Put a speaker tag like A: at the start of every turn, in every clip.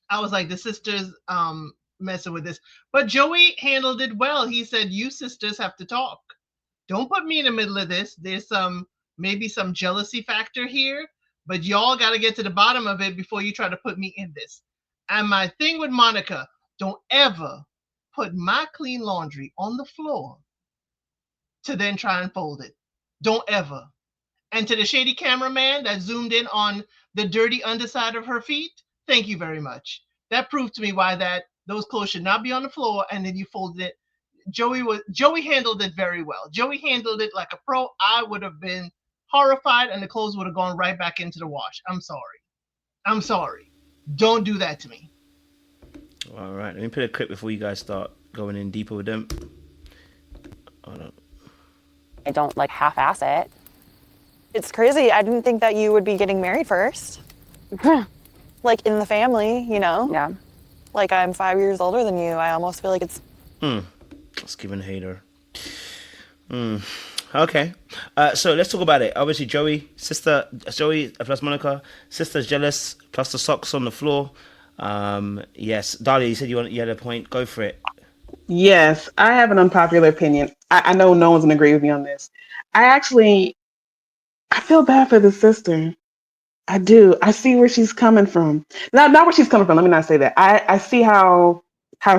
A: I was like, the sisters messing with this. But Joey handled it well. He said, you sisters have to talk. Don't put me in the middle of this. There's maybe some jealousy factor here, but y'all got to get to the bottom of it before you try to put me in this. And my thing with Monica, don't ever put my clean laundry on the floor to then try and fold it. Don't ever. And to the shady cameraman that zoomed in on the dirty underside of her feet, thank you very much. That proved to me why that those clothes should not be on the floor and then you folded it. Joey handled it very well. Joey handled it like a pro. I would have been horrified and the clothes would have gone right back into the wash. I'm sorry. I'm sorry. Don't do that to me.
B: All right, let me play a clip before you guys start going in deeper with them. Hold on.
C: I don't like half-ass it. It's crazy. I didn't think that you would be getting married first. Like in the family, you know?
D: Yeah.
C: Like I'm 5 years older than you. I almost feel like it's...
B: Let's give a hater. Okay. So let's talk about it. Obviously, Joey plus Monica, sister's jealous, plus the socks on the floor. Yes. Dahlia, you said you had a point. Go for it.
E: Yes, I have an unpopular opinion. I know no one's gonna agree with me on this. I feel bad for the sister. I do. I see where she's coming from. Not where she's coming from. Let me not say that. I see how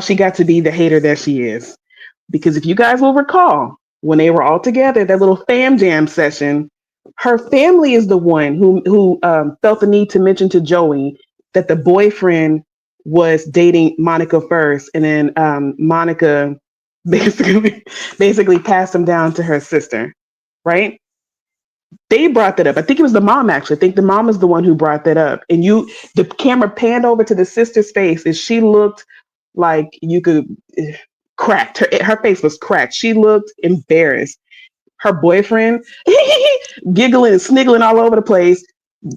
E: she got to be the hater that she is. Because if you guys will recall, when they were all together, that little fam jam session, her family is the one who felt the need to mention to Joey that the boyfriend was dating Monica first, and then Monica basically passed him down to her sister, right? They brought that up. I think it was the mom actually. I think the mom is the one who brought that up. And the camera panned over to the sister's face, and she looked like you could cracked. Her face was cracked. She looked embarrassed. Her boyfriend giggling and sniggling all over the place.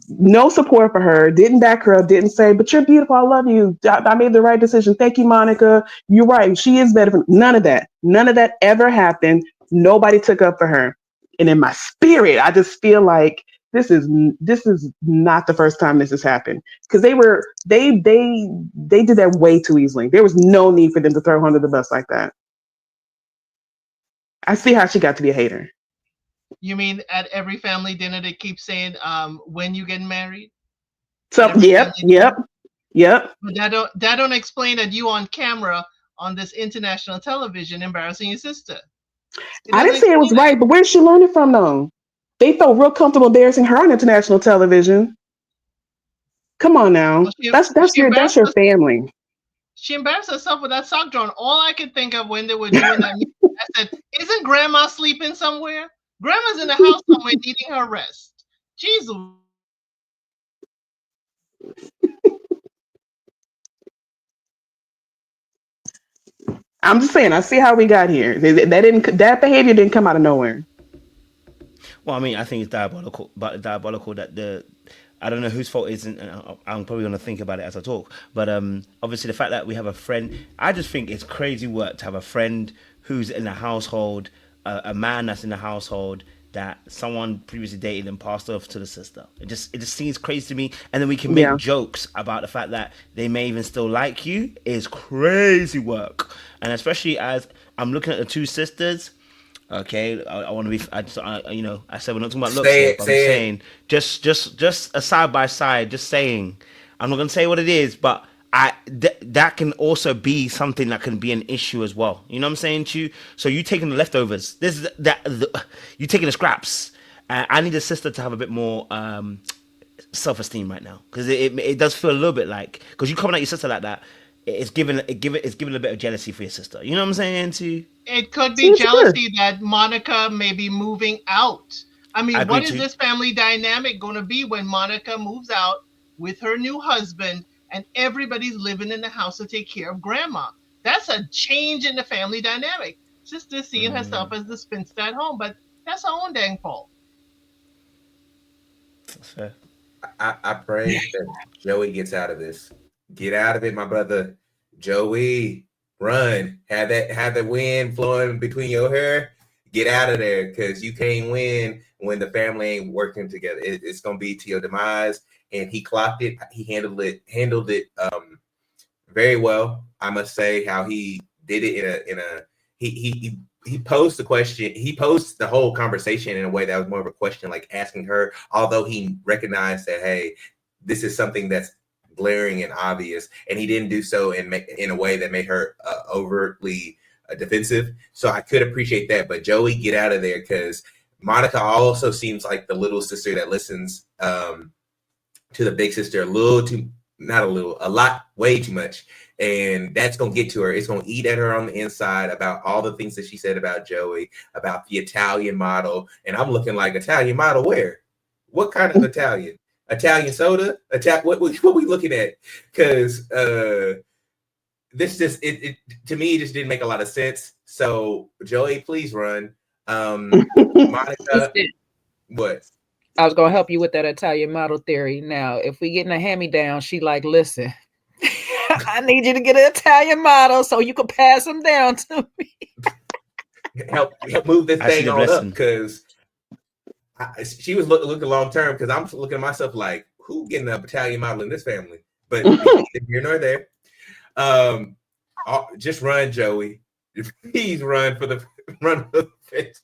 E: No support for her. Didn't back her up. Didn't say, "But you're beautiful. I love you. I made the right decision. Thank you, Monica. You're right. She is better." None of that. None of that ever happened. Nobody took up for her. And in my spirit, I just feel like this is not the first time this has happened, because they did that way too easily. There was no need for them to throw her under the bus like that. I see how she got to be a hater.
A: You mean at every family dinner they keep saying, when you getting married? At
E: So
A: every
E: yep,
A: family
E: yep,
A: dinner?
E: yep.
A: But that don't explain that you on camera on this international television embarrassing your sister. It
E: I
A: doesn't
E: didn't say it was
A: explain that.
E: right, but where's she learning from though? They felt real comfortable embarrassing her on international television. Come on now.
A: Well, she
E: That's
A: she
E: that's
A: embarrassed
E: your
A: us.
E: family.
A: She embarrassed herself with that sock drawn. All I could think of when they were doing that, I said, "Isn't Grandma sleeping somewhere? Grandma's in the house somewhere needing her rest." Jesus.
E: I'm just saying, I see how we got here. That behavior didn't come out of nowhere.
B: Well, I mean, I think it's diabolical, but diabolical that I don't know whose fault it isn't. I'm probably gonna think about it as I talk. But obviously the fact that we have a friend, I just think it's crazy work to have a friend who's in the household, a man that's in the household that someone previously dated and passed off to the sister. It just seems crazy to me. And then we can make
E: Yeah.
B: jokes about the fact that they may even still like you. Is crazy work, and especially as I'm looking at the two sisters. Okay, I want to be. I said we're not talking about looks
F: Say
B: here,
F: it,
B: but I'm
F: say it.
B: saying just a side by side. Just saying, I'm not gonna say what it is, but that can also be something that can be an issue as well. You know what I'm saying to you? So you taking the leftovers. This is you taking the scraps. I need a sister to have a bit more self-esteem right now, because it does feel a little bit like, because you coming at your sister like that. It's giving a bit of jealousy for your sister. You know what I'm saying to you?
A: It could be
E: See, it's good.
A: jealousy that Monica may be moving out. I
B: I
A: mean,
B: agree
A: what is
B: too.
A: this family dynamic going to be when Monica moves out with her new husband and everybody's living in the house to take care of grandma? That's a change in the family dynamic. Sister seeing herself as the spinster at home, but that's her own dang fault.
B: That's fair.
F: I pray that Joey gets out of this. Get out of it, my brother. Joey, run. Have the wind flowing between your hair. Get out of there, because you can't win when the family ain't working together. It's gonna be to your demise. And he clocked it. He handled it. very well. I must say how he did it in a he posed the question. He posed the whole conversation in a way that was more of a question, like asking her. Although he recognized that, hey, this is something that's glaring and obvious, and he didn't do so in a way that made her overtly defensive. So I could appreciate that. But Joey, get out of there, because Monica also seems like the little sister that listens to the big sister a lot, way too much. And that's going to get to her. It's going to eat at her on the inside about all the things that she said about Joey, about the Italian model. And I'm looking like, Italian model where? What kind of Italian? Italian soda? What we looking at? Because this just, it to me, it just didn't make a lot of sense. So Joey, please run. Monica, what?
D: I was gonna help you with that Italian model theory. Now, if we get in a hand-me-down, she like, listen, I need you to get an Italian model so you can pass them down to me.
F: help move this thing on up, because she was looking long term. Because I'm looking at myself like, who getting an Italian model in this family? But here nor there. Just run, Joey. Please run for the fence.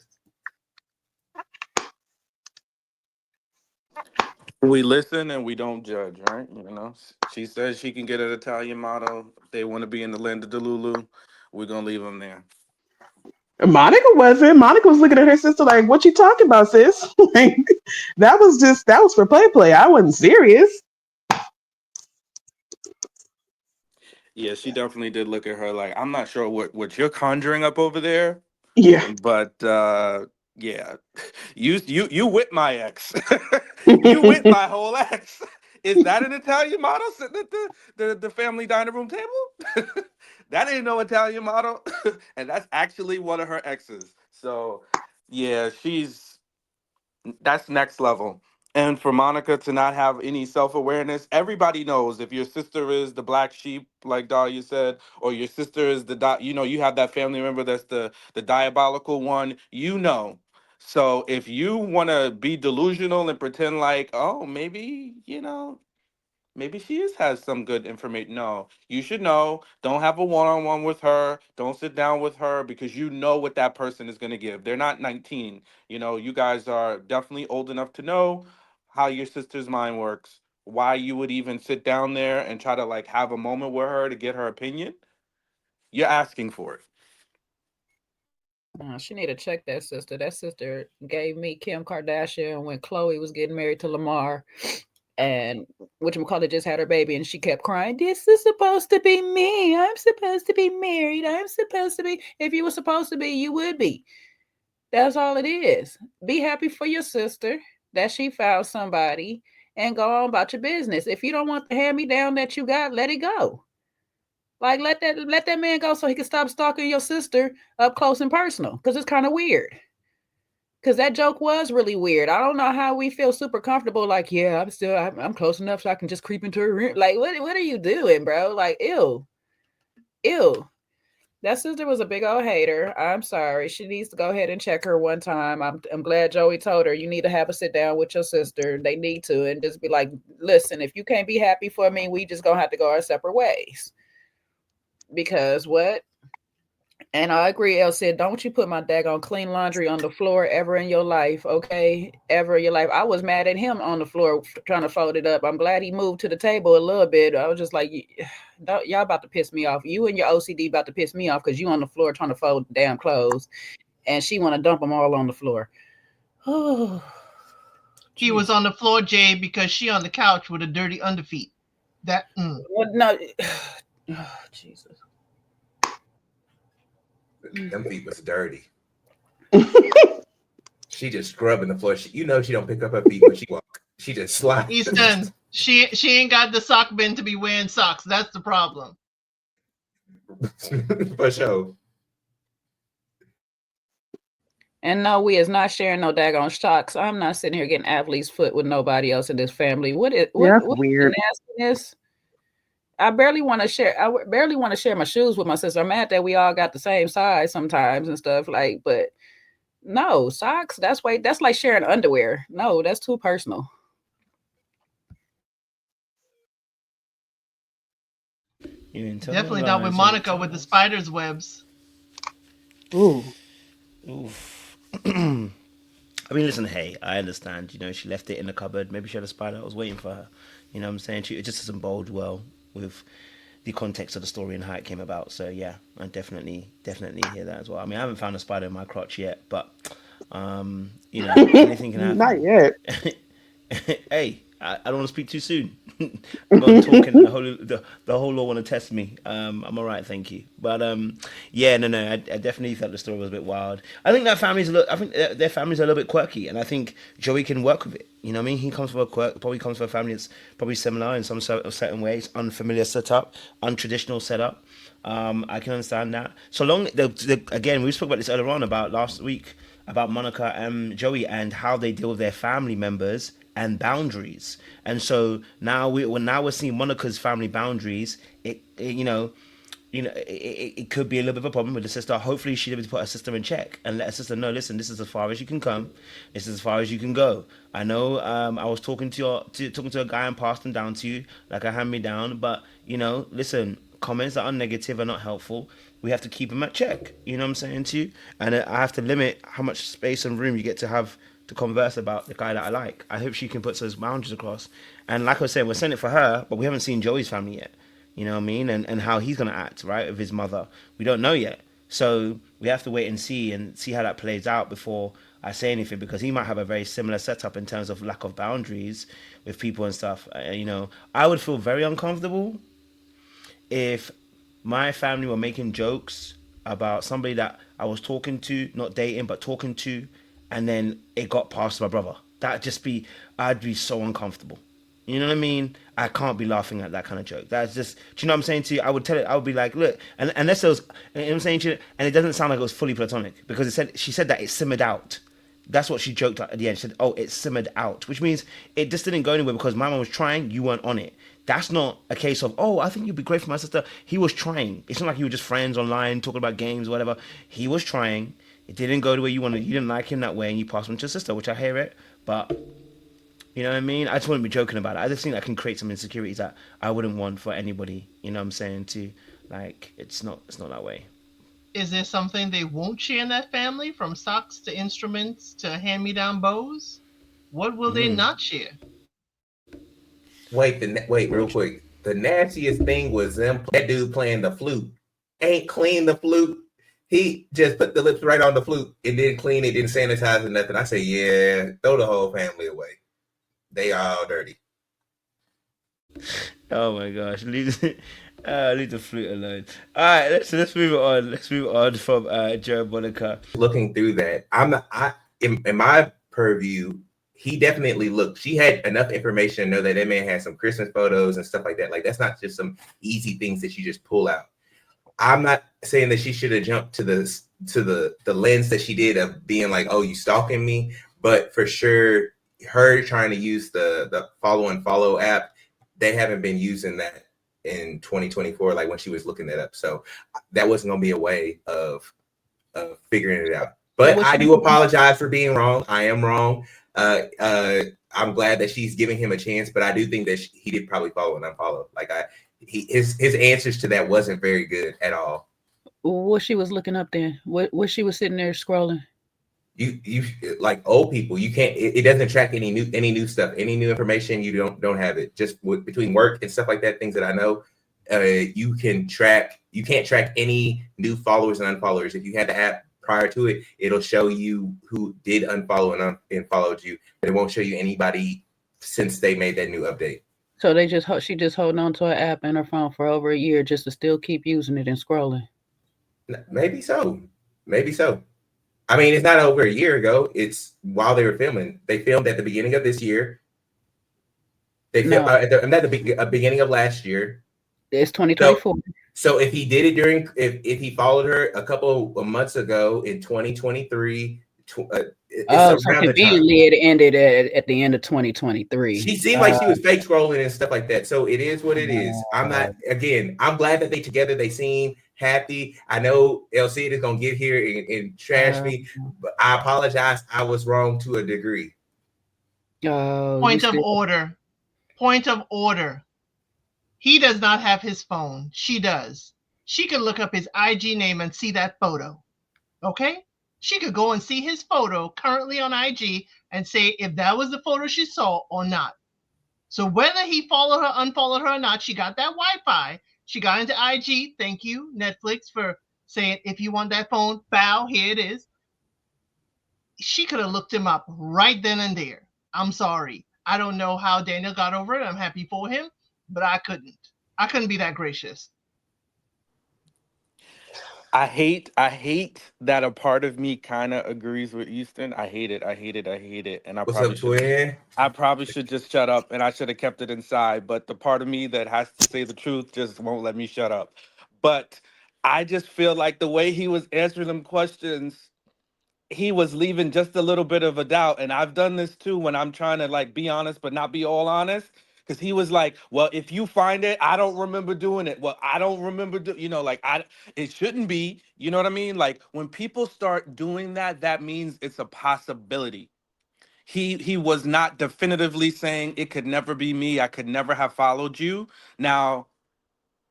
G: We listen and we don't judge, right? You know, she says she can get an Italian model. If they want to be in the land of Delulu, we're gonna leave them there.
E: Monica wasn't. Monica was looking at her sister like, "What you talking about, sis?" Like, that was for play. I wasn't serious.
G: Yeah, she definitely did look at her like, I'm not sure what you're conjuring up over there.
E: Yeah.
G: But yeah, you with my ex. You with my whole ex. Is that an Italian model sitting at the family dining room table? That ain't no Italian model. And that's actually one of her exes. So yeah, that's next level. And for Monica to not have any self-awareness, everybody knows if your sister is the black sheep, like Dahlia said, or your sister is you have that family member that's the diabolical one, you know. So if you want to be delusional and pretend like, oh, maybe she has some good information. No, you should know. Don't have a one-on-one with her. Don't sit down with her, because you know what that person is going to give. They're not 19. You guys are definitely old enough to know how your sister's mind works. Why you would even sit down there and try to like have a moment with her to get her opinion. You're asking for it.
D: She need to check that sister. That sister gave me Kim Kardashian when Khloe was getting married to Lamar. And whatchamacallit just had her baby, and she kept crying, this is supposed to be me. I'm supposed to be married. I'm supposed to be. If you were supposed to be, you would be. That's all it is. Be happy for your sister that she found somebody and go on about your business. If you don't want the hand-me-down that you got, let it go. Like, let that man go so he can stop stalking your sister up close and personal, because it's kind of weird. Because that joke was really weird. I don't know how we feel super comfortable. Like, yeah, I'm close enough so I can just creep into her room. Like, what are you doing, bro? Like, ew. That sister was a big old hater. I'm sorry. She needs to go ahead and check her one time. I'm glad Joey told her, you need to have a sit down with your sister. They need to, and just be like, listen, if you can't be happy for me, we just gonna have to go our separate ways. Because what? And I agree, El said, don't you put my daggone clean laundry on the floor ever in your life, okay? Ever in your life. I was mad at him on the floor trying to fold it up. I'm glad he moved to the table a little bit. I was just like, y'all about to piss me off. You and your OCD about to piss me off because you on the floor trying to fold damn clothes. And she want to dump them all on the floor. Oh,
A: he was on the floor, Jay, because she on the couch with a dirty underfeet.
D: Well, no. Oh, Jesus.
F: Them feet was dirty. She just scrubbing the floor. She don't pick up her feet when she walk. She just slides.
A: Easton, she ain't got the sock bin to be wearing socks. That's the problem.
F: For sure.
D: And no, we is not sharing no daggone socks. I'm not sitting here getting athlete's foot with nobody else in this family. What
E: weird
D: nastiness? I barely want to share my shoes with my sister. I'm mad that we all got the same size sometimes and stuff, like, but no, socks, that's like sharing underwear. No, that's too personal.
B: You didn't tell no
A: Definitely not with
B: lies. You didn't
A: Monica
B: tell
A: with the
B: lies.
A: spider's webs.
E: Ooh.
B: Oof. I mean, listen, hey, I understand. You know, she left it in the cupboard. Maybe she had a spider that was waiting for her. You know what I'm saying? It just doesn't bode well with the context of the story and how it came about. So yeah, I definitely hear that as well. I mean, I haven't found a spider in my crotch yet, but you know, anything can
E: Not
B: happen.
E: yet.
B: Hey, I don't want to speak too soon. I'm not talking. The whole law want to test me. I'm all right, thank you. But yeah, no. I definitely thought the story was a bit wild. I think that family's a little. I think their families are a little bit quirky, and I think Joey can work with it. You know what I mean? He comes from a quirk. Probably comes from a family that's probably similar in some certain ways, unfamiliar setup, untraditional setup. I can understand that. So long, again, we spoke about this earlier on about last week about Monica and Joey and how they deal with their family members and boundaries. And so now we're seeing Monica's family boundaries. It could be a little bit of a problem with the sister. Hopefully, she's able to put her sister in check and let her sister know. Listen, this is as far as you can come. This is as far as you can go. I know. I was talking to a guy and passed him down to you like a hand me down. But listen. Comments that are negative are not helpful. We have to keep them at check. You know what I'm saying to you? And I have to limit how much space and room you get to have to converse about the guy that I like. I hope she can put those boundaries across. And like I said, we're sending it for her, but we haven't seen Joey's family yet. You know what I mean? And how he's going to act, right, with his mother. We don't know yet. So we have to wait and see how that plays out before I say anything, because he might have a very similar setup in terms of lack of boundaries with people and stuff. I would feel very uncomfortable if my family were making jokes about somebody that I was talking to, not dating, but talking to, and then it got past my brother. I'd be so uncomfortable. You know what I mean? I can't be laughing at that kind of joke. That's just, do you know what I'm saying to you? I would be like, look, and unless it was, you know what I'm saying to you, and it doesn't sound like it was fully platonic because she said that it simmered out. That's what she joked at the end. She said, "Oh, it simmered out," which means it just didn't go anywhere because my mom was trying. You weren't on it. That's not a case of, "Oh, I think you'd be great for my sister." He was trying. It's not like you were just friends online talking about games or whatever. He was trying. It didn't go the way you wanted. You didn't like him that way, and you passed him to your sister, which I hear it. But you know what I mean? I just wouldn't be joking about it. I just think that can create some insecurities that I wouldn't want for anybody. You know what I'm saying? To like, it's not that way.
A: Is there something they won't share in that family, from socks to instruments to hand-me-down bows? What will they not share?
F: Wait, real quick. The nastiest thing was that dude playing the flute. Ain't clean the flute. He just put the lips right on the flute and didn't clean it, didn't sanitize it, nothing. I say, yeah, throw the whole family away. They are all dirty.
B: Oh my gosh, leave the flute alone. All right, let's move it on. Let's move on from Joe Monica.
F: Looking through that, in my purview, he definitely looked. She had enough information to know that man had some Christmas photos and stuff like that. Like that's not just some easy things that you just pull out. I'm not saying that she should have jumped to the lens that she did of being like, "Oh, you stalking me," but for sure, her trying to use the follow and follow app, they haven't been using that in 2024, like when she was looking that up. So that wasn't gonna be a way of figuring it out. But I do apologize for being wrong. I am wrong. I'm glad that she's giving him a chance, but I do think that he did probably follow and unfollow. Like his answers to that wasn't very good at all.
D: What she was looking up then? What she was sitting there scrolling?
F: You like old people. You can't. It doesn't track any new stuff, any new information. You don't have it. Just between work and stuff like that. Things that I know, you can track. You can't track any new followers and unfollowers. If you had the app prior to it, it'll show you who did unfollow and followed you, but it won't show you anybody since they made that new update.
D: So she just holding on to her app and her phone for over a year just to still keep using it and scrolling.
F: Maybe so. Maybe so. I mean, it's not over a year ago. It's while they were filming. They filmed at the beginning of this year. They filmed at the beginning of last year.
D: It's 2024.
F: So if he did it if he followed her a couple of months ago in 2023,
D: so conveniently it ended at the end of 2023.
F: She seemed like she was fake scrolling and stuff like that. So it is what it is. I'm glad that they together. They seem happy. I know El Cid is gonna get here and trash me, but I apologize. I was wrong to a degree.
A: Point of order. He does not have his phone. She does. She could look up his IG name and see that photo. Okay? She could go and see his photo currently on IG and say if that was the photo she saw or not. So whether he followed her, unfollowed her or not, she got that Wi-Fi. She got into IG. Thank you, Netflix, for saying if you want that phone, bow, here it is. She could have looked him up right then and there. I'm sorry. I don't know how Daniel got over it. I'm happy for him, but I couldn't. I couldn't be that gracious.
G: I hate that a part of me kind of agrees with Easton. I hate it. I hate it. I hate it. And
F: What's up, twin?
G: I probably should just shut up and I should have kept it inside. But the part of me that has to say the truth just won't let me shut up. But I just feel like the way he was answering them questions, he was leaving just a little bit of a doubt. And I've done this too when I'm trying to like be honest, but not be all honest. Because he was like, well, if you find it, I don't remember doing it. Well, I don't remember, like it shouldn't be. You know what I mean? Like when people start doing that, that means it's a possibility. He was not definitively saying it could never be me. I could never have followed you. Now,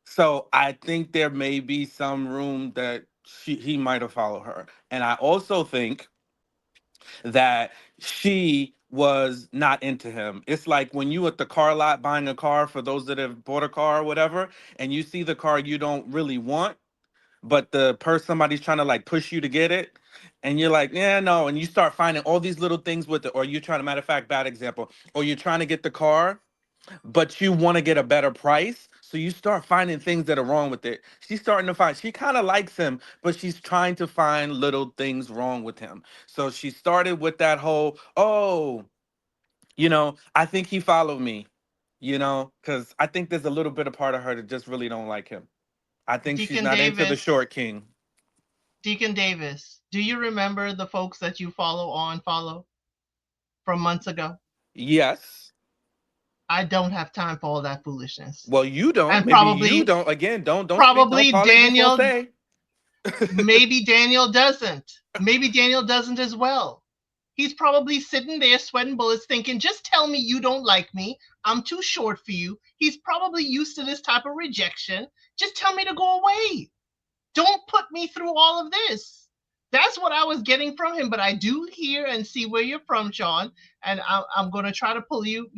G: so I think there may be some room that he might have followed her. And I also think that she was not into him. It's like when you at the car lot buying a car, for those that have bought a car or whatever, and you see the car you don't really want, but the person somebody's trying to like push you to get it, and you're like, yeah, no, and you start finding all these little things with it, or you're trying to, matter of fact, bad example, or you're trying to get the car but you want to get a better price. So you start finding things that are wrong with it. She's starting to find, she kind of likes him, but she's trying to find little things wrong with him. So she started with that whole, oh, I think he followed me, because I think there's a little bit of part of her that just really don't like him. I think she's
A: Deacon
G: not into the
A: Davis,
G: short king.
A: Deacon Davis, do you remember the folks that you follow from months ago?
G: Yes.
A: I don't have time for all that foolishness.
G: Well, you don't.
A: And
G: Maybe you don't. Again, don't speak. Don't
A: probably
G: parlay before
A: Daniel,
G: say.
A: maybe Daniel doesn't. Maybe Daniel doesn't as well. He's probably sitting there sweating bullets thinking, just tell me you don't like me. I'm too short for you. He's probably used to this type of rejection. Just tell me to go away. Don't put me through all of this. That's what I was getting from him. But I do hear and see where you're from, Sean. And I'm going to try to pull you,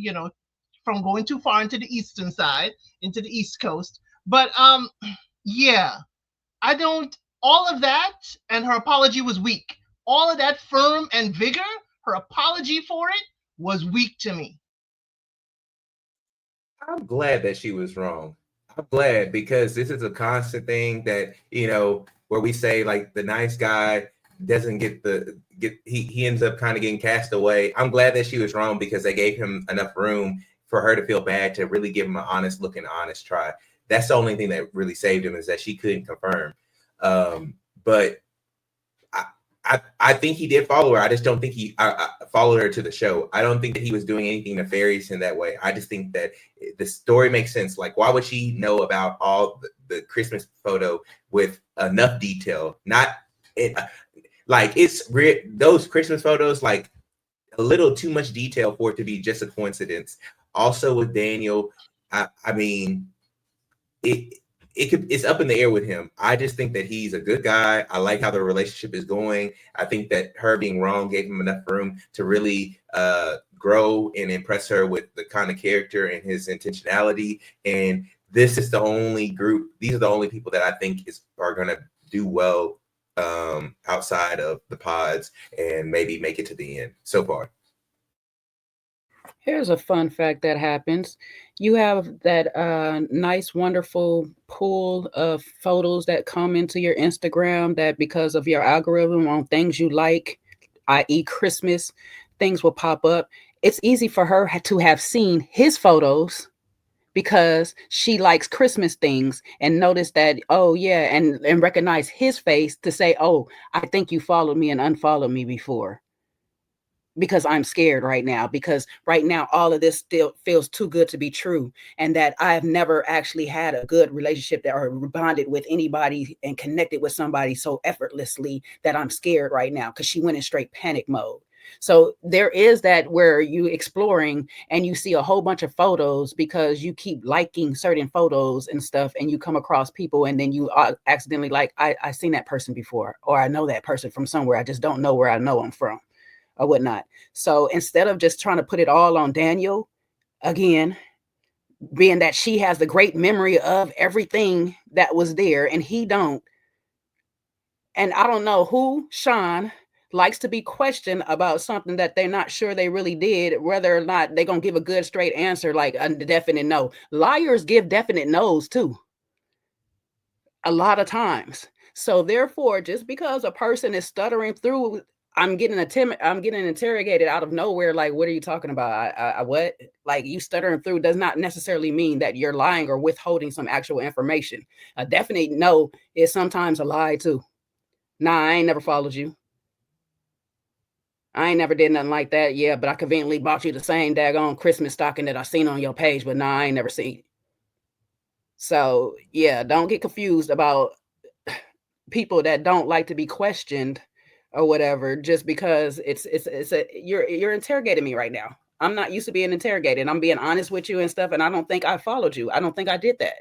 A: from going too far into the eastern side, into the East Coast. But yeah, I don't. All of that, and her apology was weak. All of that firm and vigor, her apology for it was weak to me.
F: I'm glad that she was wrong. I'm glad because this is a constant thing that, where we say like the nice guy doesn't he ends up kind of getting cast away. I'm glad that she was wrong because they gave him enough room for her to feel bad to really give him an honest look and honest try. That's the only thing that really saved him is that she couldn't confirm. But I think he did follow her. I just don't think he followed her to the show. I don't think that he was doing anything nefarious in that way. I just think that the story makes sense. Like, why would she know about all the Christmas photo with enough detail? Not it, like those Christmas photos, like a little too much detail for it to be just a coincidence. Also with Daniel, I mean, it's up in the air with him. I just think that he's a good guy. I like how the relationship is going. I think that her being wrong gave him enough room to really grow and impress her with the kind of character and his intentionality. And this is the only group. These are the only people that I think are going to do well outside of the pods and maybe make it to the end so far.
D: Here's a fun fact that happens. You have that nice, wonderful pool of photos that come into your Instagram that because of your algorithm on things you like, i.e. Christmas, things will pop up. It's easy for her to have seen his photos because she likes Christmas things and notice that, oh yeah, and recognize his face to say, oh, I think you followed me and unfollowed me before. Because I'm scared right now, because right now all of this still feels too good to be true, and that I've never actually had a good relationship that or bonded with anybody and connected with somebody so effortlessly that I'm scared right now because she went in straight panic mode. So there is that where you exploring and you see a whole bunch of photos because you keep liking certain photos and stuff, and you come across people, and then you accidentally like, I seen that person before, or I know that person from somewhere. I just don't know where I know them from or whatnot. So instead of just trying to put it all on Daniel, again, being that she has the great memory of everything that was there and he don't. And I don't know who, Sean, likes to be questioned about something that they're not sure they really did, whether or not they're going to give a good straight answer, like a definite no. Liars give definite no's too, a lot of times. So therefore, just because a person is stuttering through, I'm getting interrogated out of nowhere. Like, what are you talking about? I what? Like, you stuttering through does not necessarily mean that you're lying or withholding some actual information. A definite no is sometimes a lie too. Nah, I ain't never followed you. I ain't never did nothing like that. Yeah, but I conveniently bought you the same daggone Christmas stocking that I seen on your page, but nah, I ain't never seen it. So yeah, don't get confused about people that don't like to be questioned or whatever, just because you're interrogating me right now. I'm not used to being interrogated. I'm being honest with you and stuff, and I don't think I followed you. I don't think I did that.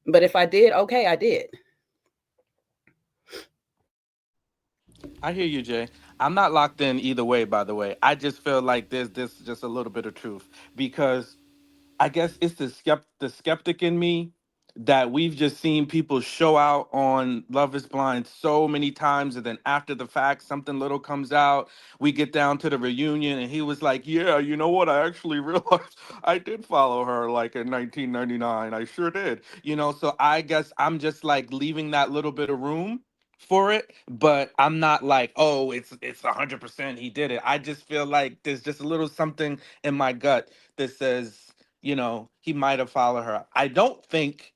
D: But if I did, okay, I did.
G: I hear you, Jay. I'm not locked in either way, by the way. I just feel like there's this just a little bit of truth because I guess it's the skeptic in me that we've just seen people show out on Love is Blind so many times, and then after the fact, something little comes out. We get down to the reunion, and he was like, "Yeah, you know what? I actually realized I did follow her like in 1999. I sure did." So I guess I'm just like leaving that little bit of room for it, but I'm not like, oh, it's 100% he did it. I just feel like there's just a little something in my gut that says, he might have followed her. I don't think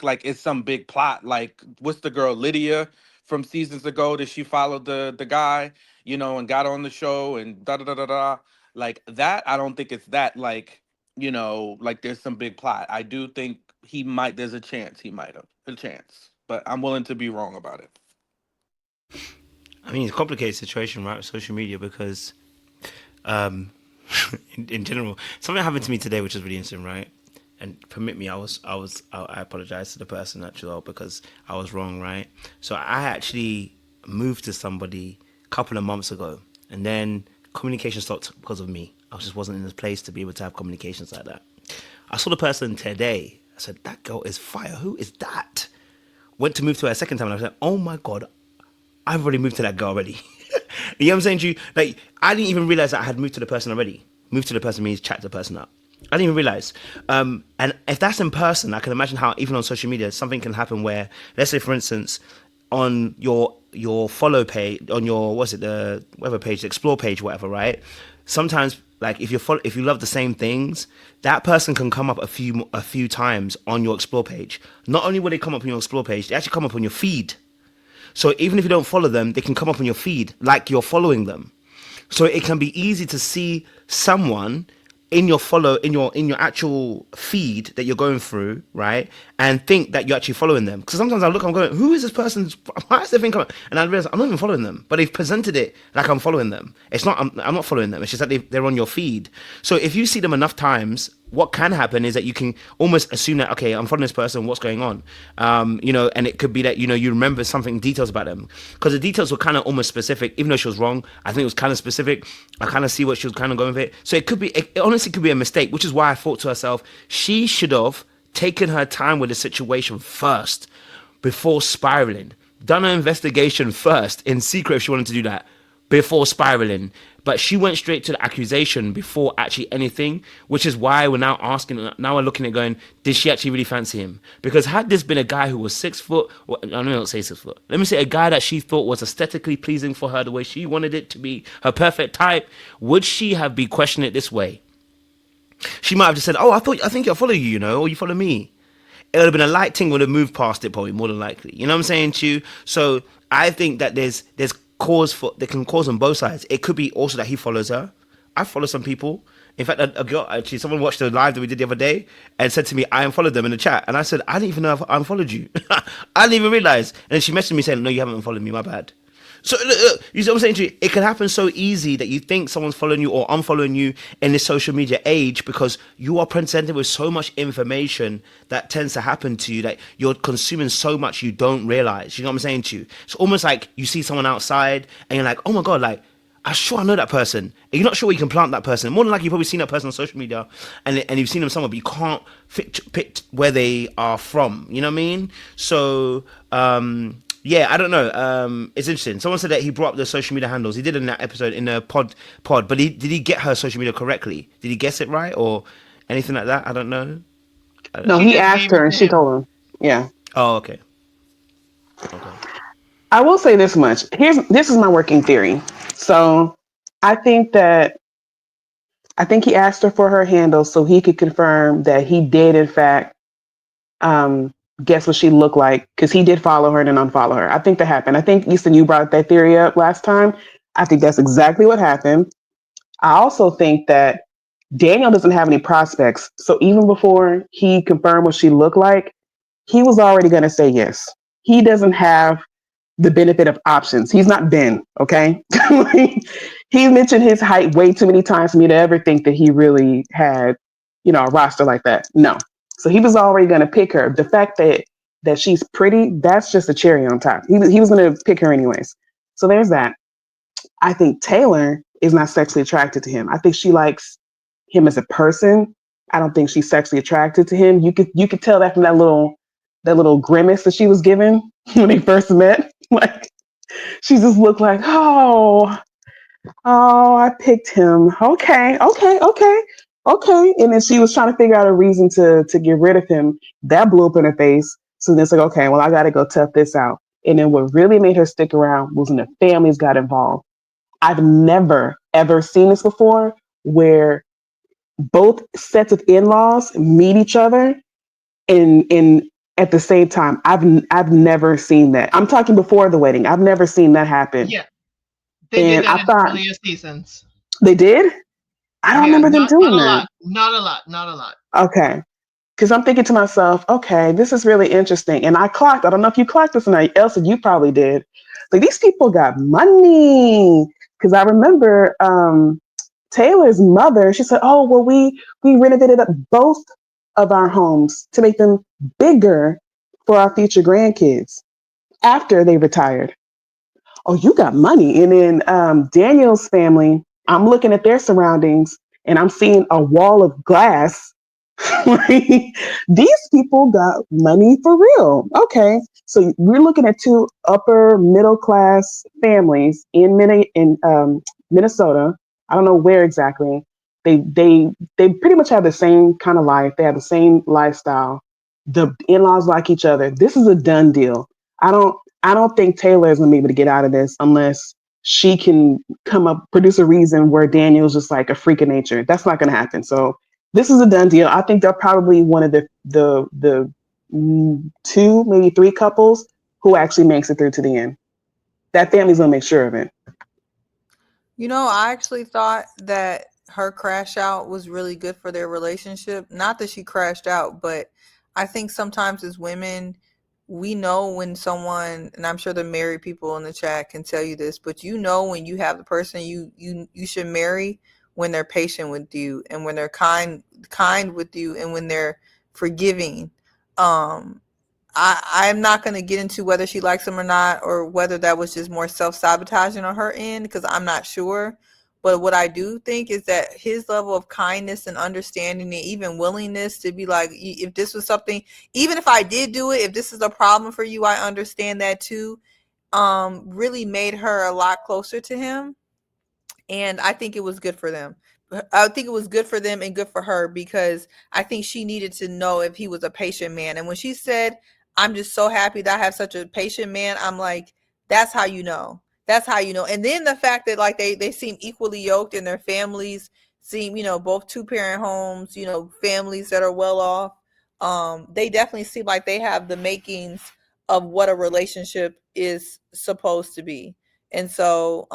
G: like it's some big plot. Like, what's the girl Lydia from seasons ago that she followed the guy, and got on the show and da da da da da. Like that, I don't think it's that like, like there's some big plot. I do think there's a chance he might have a chance, but I'm willing to be wrong about it.
B: I mean, it's a complicated situation, right, with social media because, um, in general, something happened to me today, which is really interesting, right? And permit me, I apologize to the person actually because I was wrong, right? So I actually moved to somebody a couple of months ago, and then communication stopped because of me. I just wasn't in this place to be able to have communications like that. I saw the person today. I said, "That girl is fire. Who is that?" Went to move to her a second time, and I was like, "Oh my god, I've already moved to that girl already." You know what I'm saying to you? Like, I didn't even realize that I had moved to the person already. Move to the person means chat the person up. I didn't even realize. And if that's in person, I can imagine how even on social media, something can happen where, let's say, for instance, on your follow page, on your, the whatever page, the explore page, whatever, right? Sometimes, like, if you love the same things, that person can come up a few times on your explore page. Not only will they come up on your explore page, they actually come up on your feed. So even if you don't follow them, they can come up on your feed like you're following them. So it can be easy to see someone in your actual feed that you're going through, right? And think that you're actually following them. Because sometimes I'm going, who is this person? Why is their thing coming? And I realize I'm not even following them, but they've presented it like I'm following them. It's not, I'm not following them. It's just that they're on your feed. So if you see them enough times, what can happen is that you can almost assume that, okay, I'm following this person, what's going on? And it could be that, you remember something, details about them. Because the details were kind of almost specific, even though she was wrong. I think it was kind of specific. I kind of see what she was kind of going with it. So it honestly could be a mistake, which is why I thought to herself, she should have taken her time with the situation first before spiraling. Done her investigation first in secret if she wanted to do that before spiraling. But she went straight to the accusation before actually anything, which is why we're now looking at going, did she actually really fancy him? Because had this been a guy who was 6 foot, well, I don't say 6 foot, let me say a guy that she thought was aesthetically pleasing for her, the way she wanted it to be, her perfect type, would she have been questioning it this way? She might have just said, oh, I think I follow you, or you follow me. It would have been a light thing, would have moved past it probably, more than likely. You know what I'm saying to you? So I think that there's they can cause on both sides. It could be also that he follows her. I follow some people. In fact, a girl, actually, someone watched the live that we did the other day and said to me, I unfollowed them in the chat. And I said, I didn't even know if I unfollowed you. I didn't even realize. And then she messaged me saying, no, you haven't unfollowed me, my bad. So look, you see what I'm saying to you? It can happen so easy that you think someone's following you or unfollowing you in this social media age because you are presented with so much information that tends to happen to you that you're consuming so much you don't realize. You know what I'm saying to you? It's almost like you see someone outside and you're like, oh my God, like, I'm sure I know that person. And you're not sure where you can plant that person. More than likely, you've probably seen that person on social media and you've seen them somewhere, but you can't pick where they are from. You know what I mean? So, yeah, I don't know. It's interesting. Someone said that he brought up the social media handles. He did in that episode in the pod, but did he get her social media correctly? Did he guess it right or anything like that? I don't know.
E: No,
A: She
E: he
A: just
E: asked
A: gave it
E: her and
A: to
E: she
A: him.
E: told him. Yeah.
B: Oh, okay. Okay.
E: I will say this much. This is my working theory. So I think he asked her for her handle so he could confirm that he did in fact um guess what she looked like because he did follow her and then unfollow her. I think that happened. I think Easton, you brought that theory up last time. I think that's exactly what happened. I also think that Daniel doesn't have any prospects. So even before he confirmed what she looked like, he was already going to say yes. He doesn't have the benefit of options. He's not Ben, okay? He mentioned his height way too many times for me to ever think that he really had, a roster like that. No. So he was already going to pick her. The fact that she's pretty, that's just a cherry on top. He was going to pick her anyways. So there's that. I think Taylor is not sexually attracted to him. I think she likes him as a person. I don't think she's sexually attracted to him. You could tell that from that little grimace that she was given when they first met. Like she just looked like, oh, I picked him. Okay, okay, okay, okay. And then she was trying to figure out a reason to get rid of him. That blew up in her face. So then it's like, okay, well, I got to go tough this out. And then what really made her stick around was when the families got involved. I've never ever seen this before, where both sets of in-laws meet each other in at the same time. I've never seen that. I'm talking before the wedding. I've never seen that happen.
A: Yeah, they did
E: And
A: that
E: I
A: in
E: thought
A: earlier seasons.
E: they did. I don't
A: Yeah,
E: remember them
A: not
E: doing
A: a
E: that.
A: lot, not a lot, not a lot.
E: Okay. Because I'm thinking to myself, okay, this is really interesting. And I don't know if you clocked this or not. Elsa, you probably did. Like, these people got money. Because I remember Taylor's mother, she said, oh, well, we renovated up both of our homes to make them bigger for our future grandkids after they retired. Oh, you got money. And then Daniel's family, I'm looking at their surroundings and I'm seeing a wall of glass. Like, these people got money for real. Okay. So we're looking at two upper middle class families in Minnesota. I don't know where exactly. They pretty much have the same kind of life. They have the same lifestyle. The in-laws like each other. This is a done deal. I don't I don't think Taylor is gonna be able to get out of this unless she can produce a reason where Daniel's just like a freak of nature. That's not gonna happen. So this is a done deal. I think they're probably one of the two, maybe three couples who actually makes it through to the end. That family's gonna make sure of it.
H: I actually thought that her crash out was really good for their relationship. Not that she crashed out, but I think sometimes as women, we know when someone, and I'm sure the married people in the chat can tell you this, but when you have the person you should marry when they're patient with you and when they're kind with you and when they're forgiving. Um, I'm not going to get into whether she likes him or not, or whether that was just more self-sabotaging on her end, because I'm not sure. But what I do think is that his level of kindness and understanding and even willingness to be like, if this was something, even if I did do it, if this is a problem for you, I understand that too, really made her a lot closer to him. And I think it was good for them. I think it was good for them and good for her, because I think she needed to know if he was a patient man. And when she said, I'm just so happy that I have such a patient man, I'm like, that's how you know. That's how you know. And then the fact that like they seem equally yoked and their families seem, both two-parent homes, families that are well off. They definitely seem like they have the makings of what a relationship is supposed to be. And so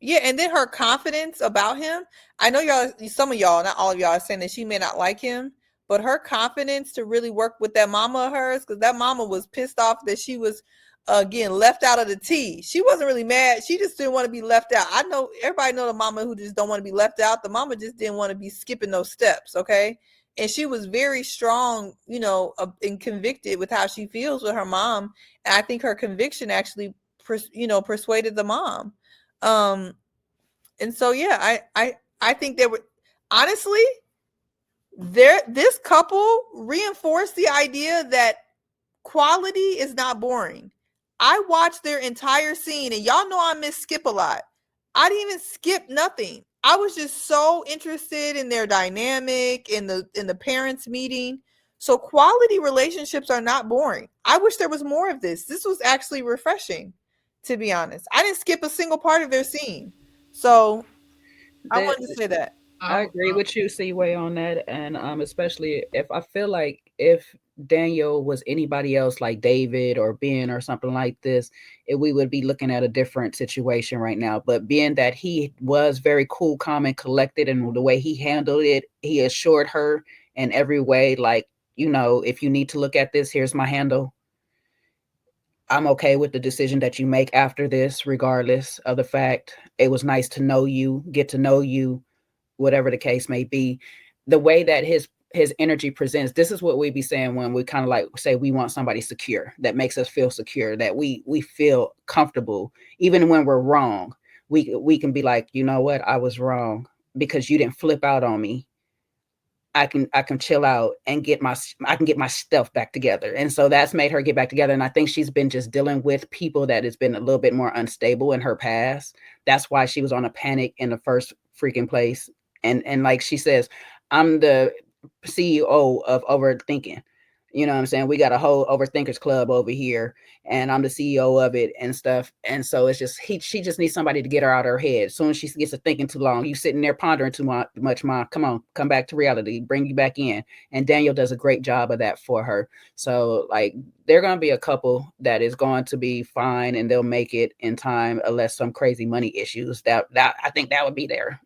H: yeah, and then her confidence about him. I know some of y'all, not all of y'all, are saying that she may not like him, but her confidence to really work with that mama of hers, because that mama was pissed off that she was getting left out of the tea. She wasn't really mad. She just didn't want to be left out. I know everybody know the mama who just don't want to be left out. The mama just didn't want to be skipping those steps. Okay. And she was very strong, and convicted with how she feels with her mom. And I think her conviction actually, persuaded the mom. And so, yeah, I think there were, honestly, this couple reinforced the idea that quality is not boring. I watched their entire scene, and y'all know I miss Skip a lot. I didn't even skip nothing. I was just so interested in their dynamic, in the parents meeting. So quality relationships are not boring. I wish there was more of this. This was actually refreshing, to be honest. I didn't skip a single part of their scene. So I wanted to say that.
D: I agree with you, Seaway, on that, and especially if I feel like if Daniel was anybody else like David or Ben or something like this, we would be looking at a different situation right now. But being that he was very cool, calm, and collected, and the way he handled it, he assured her in every way, like, if you need to look at this, here's my handle. I'm okay with the decision that you make after this, regardless of the fact. It was nice to know you, get to know you, whatever the case may be. The way that his energy presents, this is what we be saying when we kind of like say we want somebody secure, that makes us feel secure, that we feel comfortable even when we're wrong. We can be like, you know what, I was wrong because you didn't flip out on me. I can chill out and get my stuff back together. And so that's made her get back together. And I think she's been just dealing with people that has been a little bit more unstable in her past. That's why she was on a panic in the first freaking place. And like she says, I'm the CEO of overthinking. You know what I'm saying? We got a whole overthinkers club over here, and I'm the CEO of it and stuff. And so it's just she just needs somebody to get her out of her head. As soon as she gets to thinking too long, you sitting there pondering too much, Ma. Come on, come back to reality, bring you back in. And Daniel does a great job of that for her. So like they're gonna be a couple that is going to be fine and they'll make it in time, unless some crazy money issues. That I think that would be there.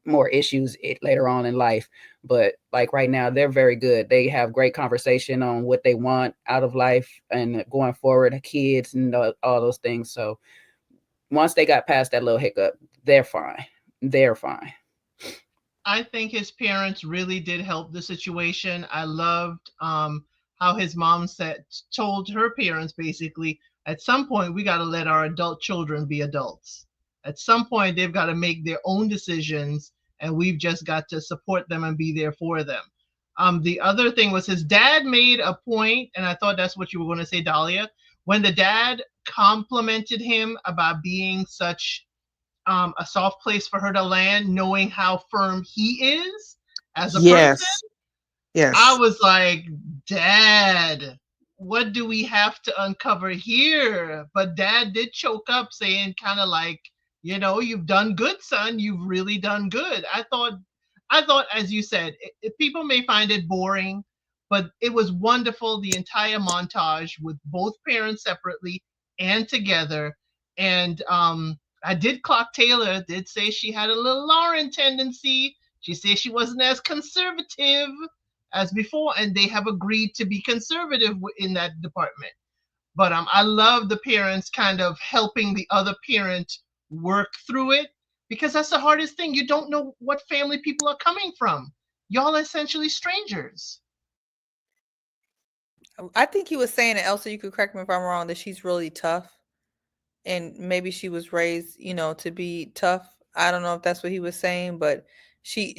D: More issues later on in life, but like right now they're very good. They have great conversation on what they want out of life and going forward, kids and all those things. So once they got past that little hiccup, they're fine.
A: I think his parents really did help the situation. I loved how his mom told her parents basically, at some point we got to let our adult children be adults. At some point they've got to make their own decisions, and we've just got to support them and be there for them. The other thing was his dad made a point, and I thought that's what you were going to say, Dahlia, when the dad complimented him about being such a soft place for her to land, knowing how firm he is as a person.
E: Yes.
A: I was like, Dad, what do we have to uncover here? But Dad did choke up, saying kind of like, you've done good, son. You've really done good. I thought, as you said, people may find it boring, but it was wonderful. The entire montage with both parents separately and together. And I did clock Taylor, did say she had a little Lauren tendency. She said she wasn't as conservative as before, and they have agreed to be conservative in that department. But I love the parents kind of helping the other parent work through it, because that's the hardest thing. You don't know what family people are coming from. Y'all essentially strangers.
H: I think he was saying, and Elsa, you could correct me if I'm wrong, that she's really tough. And maybe she was raised, to be tough. I don't know if that's what he was saying, but she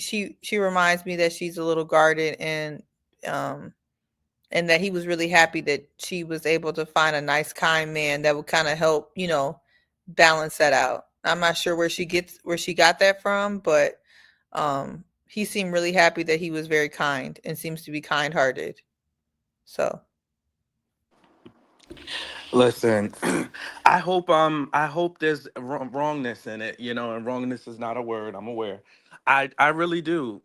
H: reminds me that she's a little guarded, and that he was really happy that she was able to find a nice, kind man that would kind of help, balance that out. I'm not sure where she got that from, but he seemed really happy that he was very kind and seems to be kind-hearted. So
G: Listen, I hope there's wrongness in it, and wrongness is not a word. I'm aware. I really do,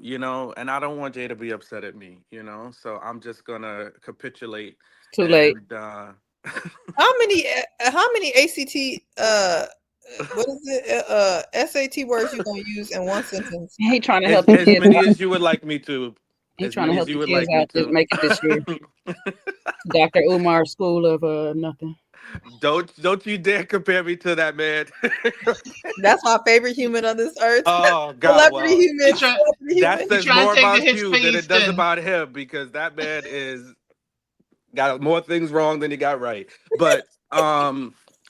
G: and I don't want Jay to be upset at me, So I'm just gonna capitulate.
D: Too late.
G: And
H: how many ACT what is it SAT words you gonna use in one sentence?
D: He trying to
G: as,
D: help the
G: as
D: kids
G: many
D: out.
G: as you would like me to.
D: He
G: As
D: trying to
G: many
D: help
G: as you
D: the
G: would
D: kids
G: like me
D: out to
G: to.
D: make it this year. Dr. Umar School of nothing.
G: Don't you dare compare me to that man.
H: That's my favorite human on this earth.
G: Oh God,
H: Celebrity
G: well,
H: human.
A: You try
H: Celebrity
G: that
H: human.
A: you
G: says
A: try and
G: more
A: take to
G: about
A: his
G: you than
A: face
G: it does
A: then.
G: about him because that man is got more things wrong than he got right. But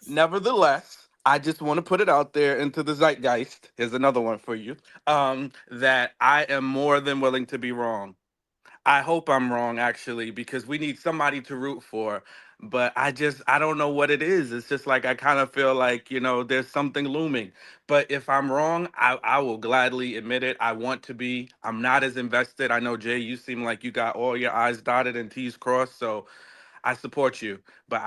G: nevertheless, I just want to put it out there into the zeitgeist. Here's another one for you. That I am more than willing to be wrong. I hope I'm wrong actually because we need somebody to root for. But I don't know what it is. It's just like I kind of feel like, there's something looming. But if I'm wrong, I will gladly admit it. I want to be. I'm not as invested. I know Jay, you seem like you got all your I's dotted and T's crossed. So I support you. But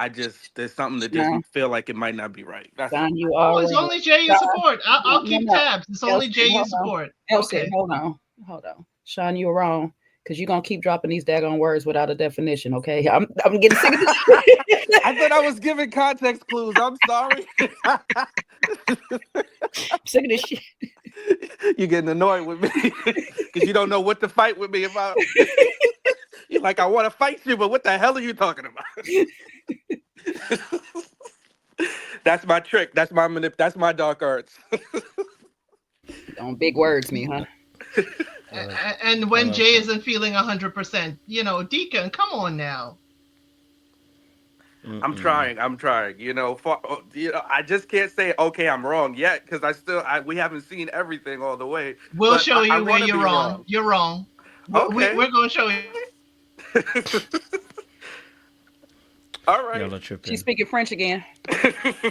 G: there's something that just
D: Sean,
G: feel like it might not be right. That's all.
D: Sean, you
A: Oh,
D: are
A: it's
D: wrong.
A: only Jay you
D: Sean,
A: support. I'll
D: no,
A: keep
D: no.
A: tabs. It's only
D: Elsie,
A: Jay you
D: hold on.
A: support.
D: Elsie,
A: Okay.
D: hold on. Hold on. Sean, you're wrong. Because you're gonna keep dropping these daggone words without a definition, okay? I'm getting sick of this.
G: I thought I was giving context clues. I'm sorry.
D: I'm sick of this shit.
G: You're getting annoyed with me because you don't know what to fight with me about. You're like, I want to fight you, but what the hell are you talking about? That's my trick. That's my That's my dark arts.
D: Don't big words me, huh?
A: And when
B: love
A: Jay
B: that.
A: isn't feeling 100%, Deacon, come on now.
G: I'm trying. I'm trying. I just can't say okay, I'm wrong yet because we haven't seen everything all the way.
A: We'll
G: But
A: show
G: I
A: you where
G: want to
A: you're
G: be
A: wrong.
G: wrong.
A: You're wrong.
G: Okay.
A: We're going to show you.
G: All right.
B: Y'all are
D: She's
B: tripping.
D: speaking French again.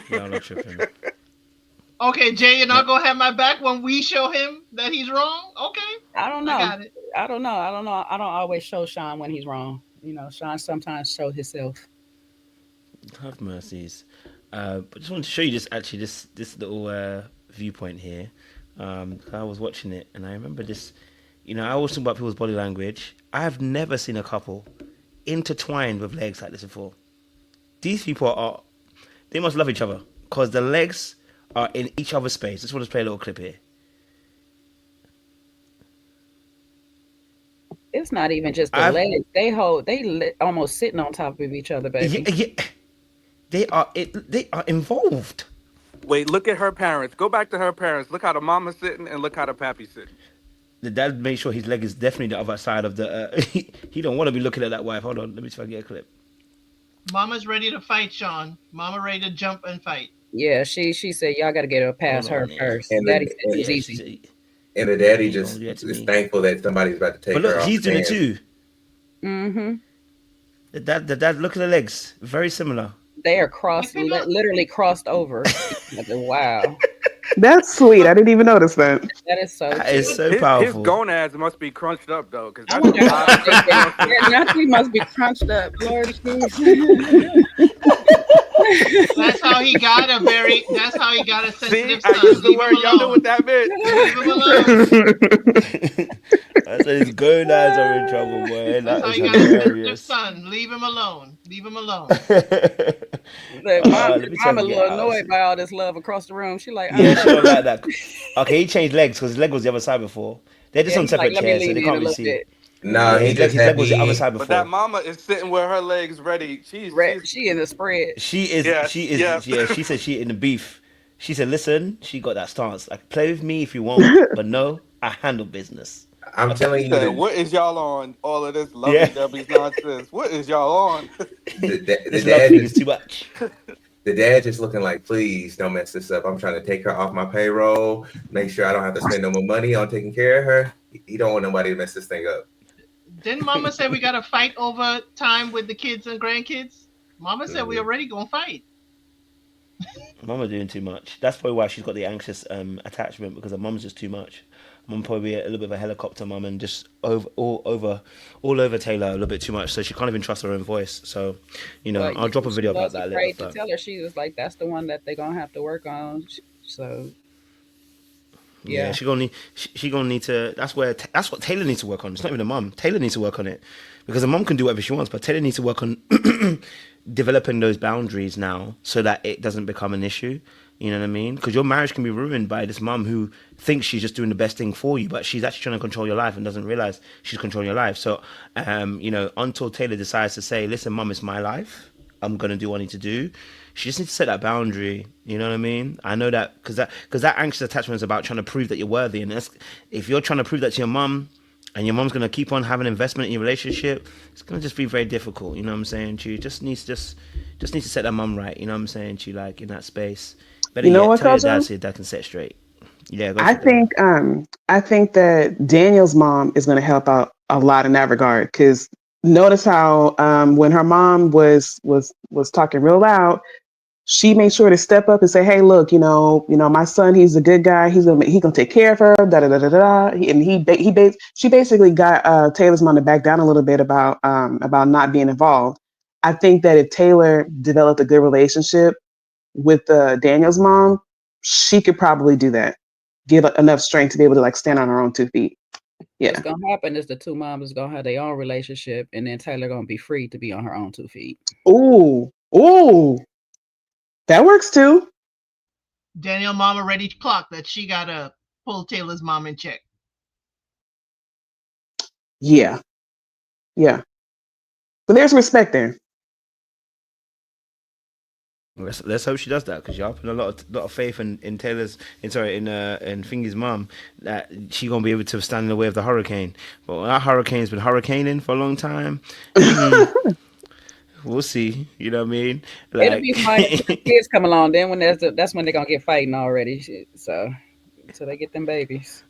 B: Y'all are tripping.
A: Okay, Jay, you're
B: No,
A: not going to have my back when we show him that he's wrong? Okay,
D: I don't
A: I
D: know.
A: got it.
D: I don't know. I don't know. I don't always show Sean when he's wrong. Sean sometimes show himself.
B: have mercies. But just wanted to show you this little viewpoint here. I was watching it and I remember this. I always talk about people's body language. I have never seen a couple intertwined with legs like this before. These people they must love each other because the legs are in each other's space. Just want to play a little clip here.
D: It's not even just the
B: I've
D: legs. Almost sitting on top of each other,
B: yeah,
D: baby.
B: yeah, they are involved.
G: Wait, look at her parents. Go back to her parents. Look how the mama's sitting and look how the pappy's sitting.
B: The dad made sure his leg is definitely the other side of the. He don't want to be looking at that wife. Hold on, let me see if I can get a clip.
A: Mama's ready to fight, Sean. Mama ready to jump and fight.
D: Yeah, she said y'all got to get her
B: Hold
D: past her
B: on, yeah,
D: first.
F: And
D: Daddy
F: the
D: said it was
B: yeah.
D: easy.
F: and the daddy
B: Ain't gonna
F: just
B: do that to
F: is
B: me.
F: thankful that somebody's about to take
B: But
F: her
B: look,
F: off
B: he's
F: his
B: doing it
F: hands.
B: too.
D: Mm-hmm.
B: The dad, look at the legs, very similar.
D: They are
A: Like they don't.
D: literally crossed over. Wow,
E: That's sweet. I didn't even notice that.
D: that is so
B: That is
D: cute.
B: so
G: His
B: powerful.
G: gonads must be crunched up though, because
D: I
G: that's a
D: wonder how
G: lot of
D: big
G: muscle.
D: nothing must be crunched up, Lord Jesus.
A: That's how he got a very. That's how he got a
G: See,
A: sensitive
G: I
A: son.
G: used the
A: Leave him
G: word. Y'all knew what
A: alone.
G: that meant.
A: Leave him alone.
B: I said his gonads are in trouble, boy.
A: That's
B: That
A: how
B: is
A: he got a sensitive
B: hilarious.
A: son. Leave him alone. Leave him alone.
D: Look,
B: Let me see if I
D: mama
B: can
D: a
B: get it
D: little
B: out.
D: annoyed by all this love across the room. She like,
B: Yeah, she don't like that. Okay, he changed legs because his leg was the other side before. They're just
D: yeah,
B: on
D: he like,
B: separate
D: let me
B: chairs, so
D: lean
B: they
D: in
B: can't
D: a
B: really
D: little
B: see.
D: bit.
F: Nah,
B: Yeah,
F: he just
B: his leg was the other
F: happy.
B: side
G: But that
B: before.
G: mama is sitting with her legs ready. She's
D: She in the spread.
G: yes, yes.
B: Yeah, she said she in the beef. She said, listen, she got that stance. Like, play with me if you want, but no, I handle business.
F: I'm
G: She
F: telling you
G: said,
F: that
G: "What is y'all on? All of this
B: Yeah.
G: lovey-dovey nonsense. What is y'all on?"
F: the
B: This love
F: dad
B: thing is
F: just
B: too much.
F: the dad just looking like, please don't mess this up. I'm trying to take her off my payroll, make sure I don't have to spend no more money on taking care of her. He don't want nobody to mess this thing up.
A: Didn't Mama say we got to fight over time with the kids and grandkids? Mama said we
F: Mhm.
A: already gonna fight.
B: Mama doing too much. That's probably why she's got the anxious attachment because her mum's just too much. Mum probably a little bit of a helicopter mum and just all over Taylor a little bit too much, so she can't even trust her own voice. So,
D: Well,
B: I'll drop a
D: she
B: video about
D: was
B: that later.
D: afraid to
B: But
D: tell her. She was like, that's the one that they're gonna have to work on. So
B: yeah,
D: yeah.
B: she gonna need to. That's what Taylor needs to work on. It's not even the mum. Taylor needs to work on it because the mum can do whatever she wants, but Taylor needs to work on developing those boundaries now so that it doesn't become an issue. You know what I mean? Because your marriage can be ruined by this mum who thinks she's just doing the best thing for you, but she's actually trying to control your life and doesn't realize she's controlling your life. So, until Taylor decides to say, "Listen, mum, it's my life. I'm gonna do what I need to do. She just needs to set that boundary. You know what I mean? I know that because that anxious attachment is about trying to prove that you're worthy, and if you're trying to prove that to your mum, and your mom's gonna keep on having investment in your relationship, it's gonna just be very difficult. You know what I'm saying? She just needs just needs to set that mum right. You know what I'm saying? She like in that space. Better
E: You know
B: yet,
E: what,
B: tell your dad
E: Kojo?
B: so your dad can set straight. Yeah, go
E: I
B: for it, Devon.
E: think I think that Daniel's mom is going to help out a lot in that regard because notice how when her mom was talking real loud, she made sure to step up and say, "Hey, look, my son, he's a good guy. He's gonna take care of her." Da da da da da. She basically got Taylor's mom to back down a little bit about not being involved. I think that if Taylor developed a good relationship with Daniel's mom, she could probably do that. Give enough strength to be able to like stand on her own 2 feet.
D: What's
E: Yeah.
D: gonna happen is the two moms is gonna have their own relationship, and then Taylor gonna be free to be on her own 2 feet.
E: Ooh, ooh, that works too.
A: Daniel mom already clocked that she gotta pull Taylor's mom in check.
E: Yeah, yeah. But there's respect there.
B: Let's hope she does that because y'all put a lot of faith in Taylor's in Fingy's mom that she gonna be able to stand in the way of the hurricane. But when that hurricane's been hurricaning for a long time, we'll see. You know what I mean?
D: It'll be fine until the
B: Like
D: kids come along. Then when that's when they're gonna get fighting already. Shit. So until they get them babies.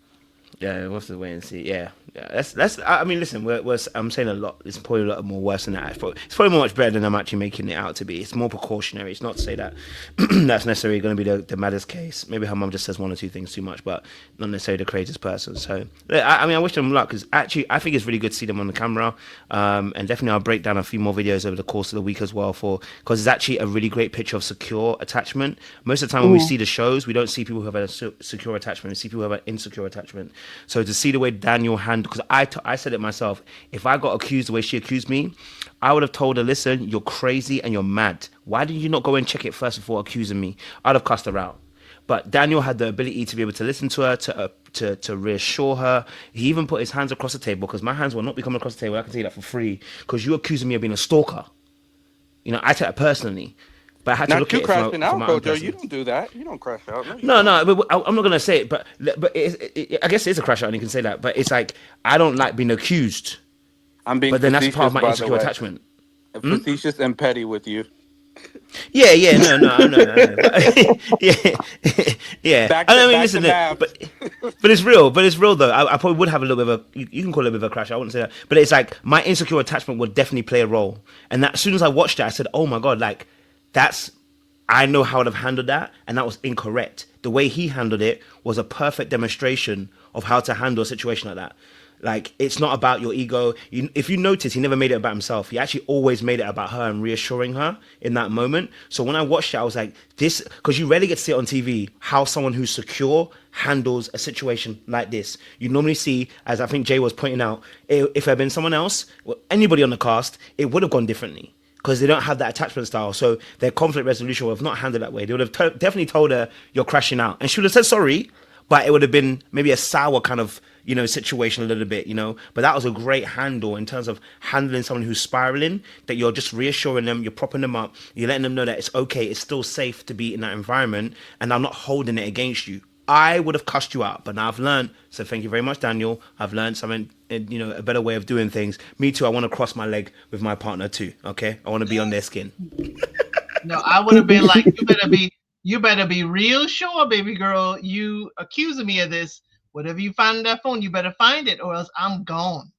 B: yeah, we'll have to wait and see. Yeah, yeah. That's. I mean, listen, I'm saying a lot. It's probably a lot more worse than that. It's probably much better than I'm actually making it out to be. It's more precautionary. It's not to say that that's necessarily going to be the maddest case. Maybe her mum just says one or two things too much, but not necessarily the craziest person. So, I mean, I wish them luck because actually, I think it's really good to see them on the camera. And definitely, I'll break down a few more videos over the course of the week as well because it's actually a really great picture of secure attachment. Most of the time, when we see the shows, we don't see people who have a secure attachment. We see people who have an insecure attachment. So to see the way Daniel handled, because I said it myself, if I got accused the way she accused me, I would have told her, listen, you're crazy and you're mad. Why did you not go and check it first before accusing me? I'd have cussed her out. But Daniel had the ability to be able to listen to her, to reassure her. He even put his hands across the table because my hands will not be coming across the table. I can tell you that for free because you accusing me of being a stalker. You know, I take that personally. But I had to
G: Not
B: look
G: you
B: at it
G: crashing
B: from
G: out,
B: my own
G: Kojo. You
B: person.
G: don't do that. You don't crash out. No, you
B: No,
G: don't.
B: no, but I'm not gonna say it, but I guess it is a crash out, and you can say that. But it's like I don't like being accused,
G: I'm being
B: but then that's part of
G: facetious,
B: my
G: by the
B: insecure
G: way.
B: attachment.
G: Facetious and petty with you.
B: Yeah, yeah, no, no, I know, but, yeah, yeah. I mean,
G: Back to
B: listen,
G: Mavs.
B: but it's real. But it's real though. I probably would have a little bit of a. You can call it a bit of a crash. I wouldn't say that, but it's like my insecure attachment would definitely play a role. And that as soon as I watched it, I said, "Oh my god, like that's." I know how I'd have handled that, and that was incorrect. The way he handled it was a perfect demonstration of how to handle a situation like that. Like, it's not about your ego. If you notice, he never made it about himself. He actually always made it about her and reassuring her in that moment. So when I watched it, I was like, this, because you rarely get to see it on TV, how someone who's secure handles a situation like this. You normally see, as I think Jay was pointing out, if it had been someone else, anybody on the cast, it would have gone differently because they don't have that attachment style. So their conflict resolution would have not handled that way. They would have definitely told her, you're crashing out. And she would have said sorry, but it would have been maybe a sour kind of, situation a little bit, But that was a great handle in terms of handling someone who's spiraling, that you're just reassuring them, you're propping them up, you're letting them know that it's okay, it's still safe to be in that environment, and I'm not holding it against you. I would have cussed you out, but now I've learned. So thank you very much, Daniel. I've learned something, a better way of doing things. Me too. I want to cross my leg with my partner too. Okay, I want to be on their skin.
A: No, I would have been like, you better be real sure, baby girl. You accusing me of this. Whatever you find in that phone, you better find it, or else I'm gone.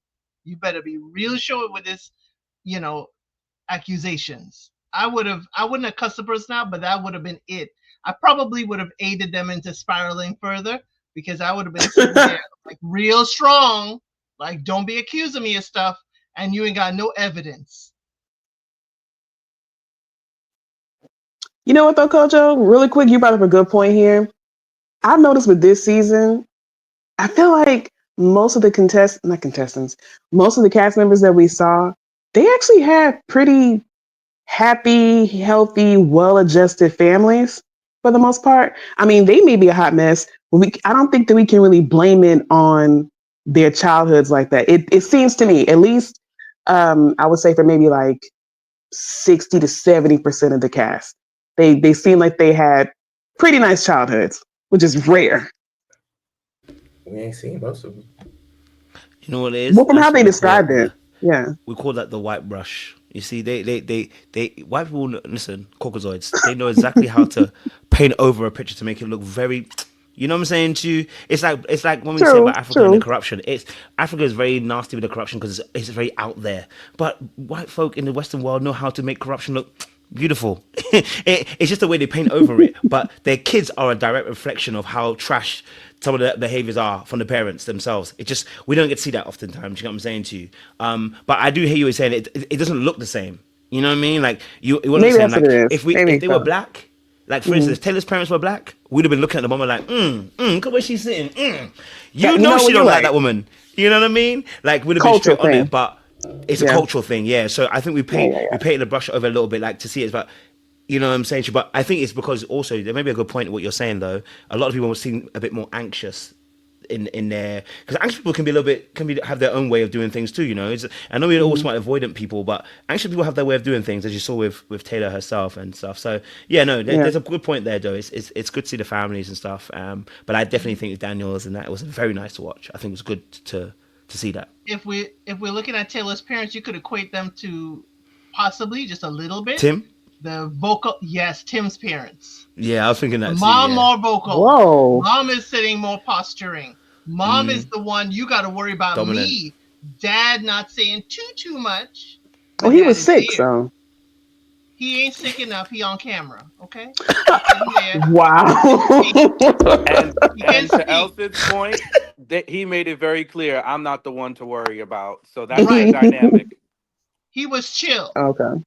A: You better be real sure with this, you know, accusations. I wouldn't have cussed the person out, but that would have been it. I probably would have aided them into spiraling further because I would have been sitting there like real strong, like don't be accusing me of stuff, and you ain't got no evidence.
E: You know what though, Kojo? Really quick, you brought up a good point here. I've noticed with this season, I feel like most of the not contestants, most of the cast members that we saw, they actually had pretty happy, healthy, well-adjusted families for the most part. I mean, they may be a hot mess, but I don't think that we can really blame it on their childhoods like that. It seems to me, at least, I would say for maybe like 60 to 70% of the cast. They seem like they had pretty nice childhoods, which is rare.
F: We ain't seen most of them.
B: You know what it is?
E: Well, from how
B: That's what
E: they
B: we call it.
E: described it, yeah.
B: We call that the white brush. You see, they white people listen, Caucasoids. They know exactly how to paint over a picture to make it look very. You know what I'm saying to you? It's like when we say
E: True,
B: about Africa and the
E: true.
B: corruption. It's Africa is very nasty with the corruption because it's very out there. But white folk in the Western world know how to make corruption look beautiful. It's just the way they paint over it. But their kids are a direct reflection of how trash some of the behaviors are from the parents themselves. It just we don't get to see that oftentimes. You know what I'm saying to you? But I do hear you saying it doesn't look the same. You know what I mean? Like you want to
E: Maybe
B: saying
E: that's what
B: like
E: it is.
B: if
E: Maybe
B: they were
E: so.
B: black, like for instance, if Taylor's parents were black, we'd have been looking at the woman like, look at where she's sitting. You
E: You
B: know
E: know
B: she
E: what?
B: don't
E: You're
B: like
E: right.
B: that woman. You know what I mean? Like we'd have been
E: Culture
B: straight on it,
E: thing.
B: but it's a
E: Yeah.
B: cultural thing, yeah. So I think
E: Yeah, yeah,
B: we painted the brush over a little bit, like to see it, but you know what I'm saying? But I think it's because also there may be a good point in what you're saying though. A lot of people seem a bit more anxious in there because anxious people can be a little bit have their own way of doing things too. You know, I know we always want avoidant people, but anxious people have their way of doing things, as you saw with Taylor herself and stuff. So yeah, no,
E: yeah.
B: there's a good point there, though. It's good to see the families and stuff. But I definitely think Daniels and that it was very nice to watch. I think it was good to see that.
A: If we're looking at Taylor's parents, you could equate them to possibly just a little bit.
B: Tim,
A: The vocal, yes, Tim's parents.
B: yeah, I was thinking
A: The
B: that too.
A: mom
B: Yeah,
A: more vocal.
E: Whoa.
A: Mom is sitting more posturing. Mom is the one you got to worry about
B: dominant.
A: me. Dad not saying too much.
E: Oh,
A: But
E: he
A: Dad
E: was
A: is
E: sick,
A: there.
E: so.
A: He ain't sick enough. He on camera, okay? He's sitting there.
E: Wow.
G: And
A: He can
G: and to
A: speak.
G: Elsid's point, that he made it very clear I'm not the one to worry about. So that's the
A: Right.
G: dynamic.
A: He was chill.
E: Okay.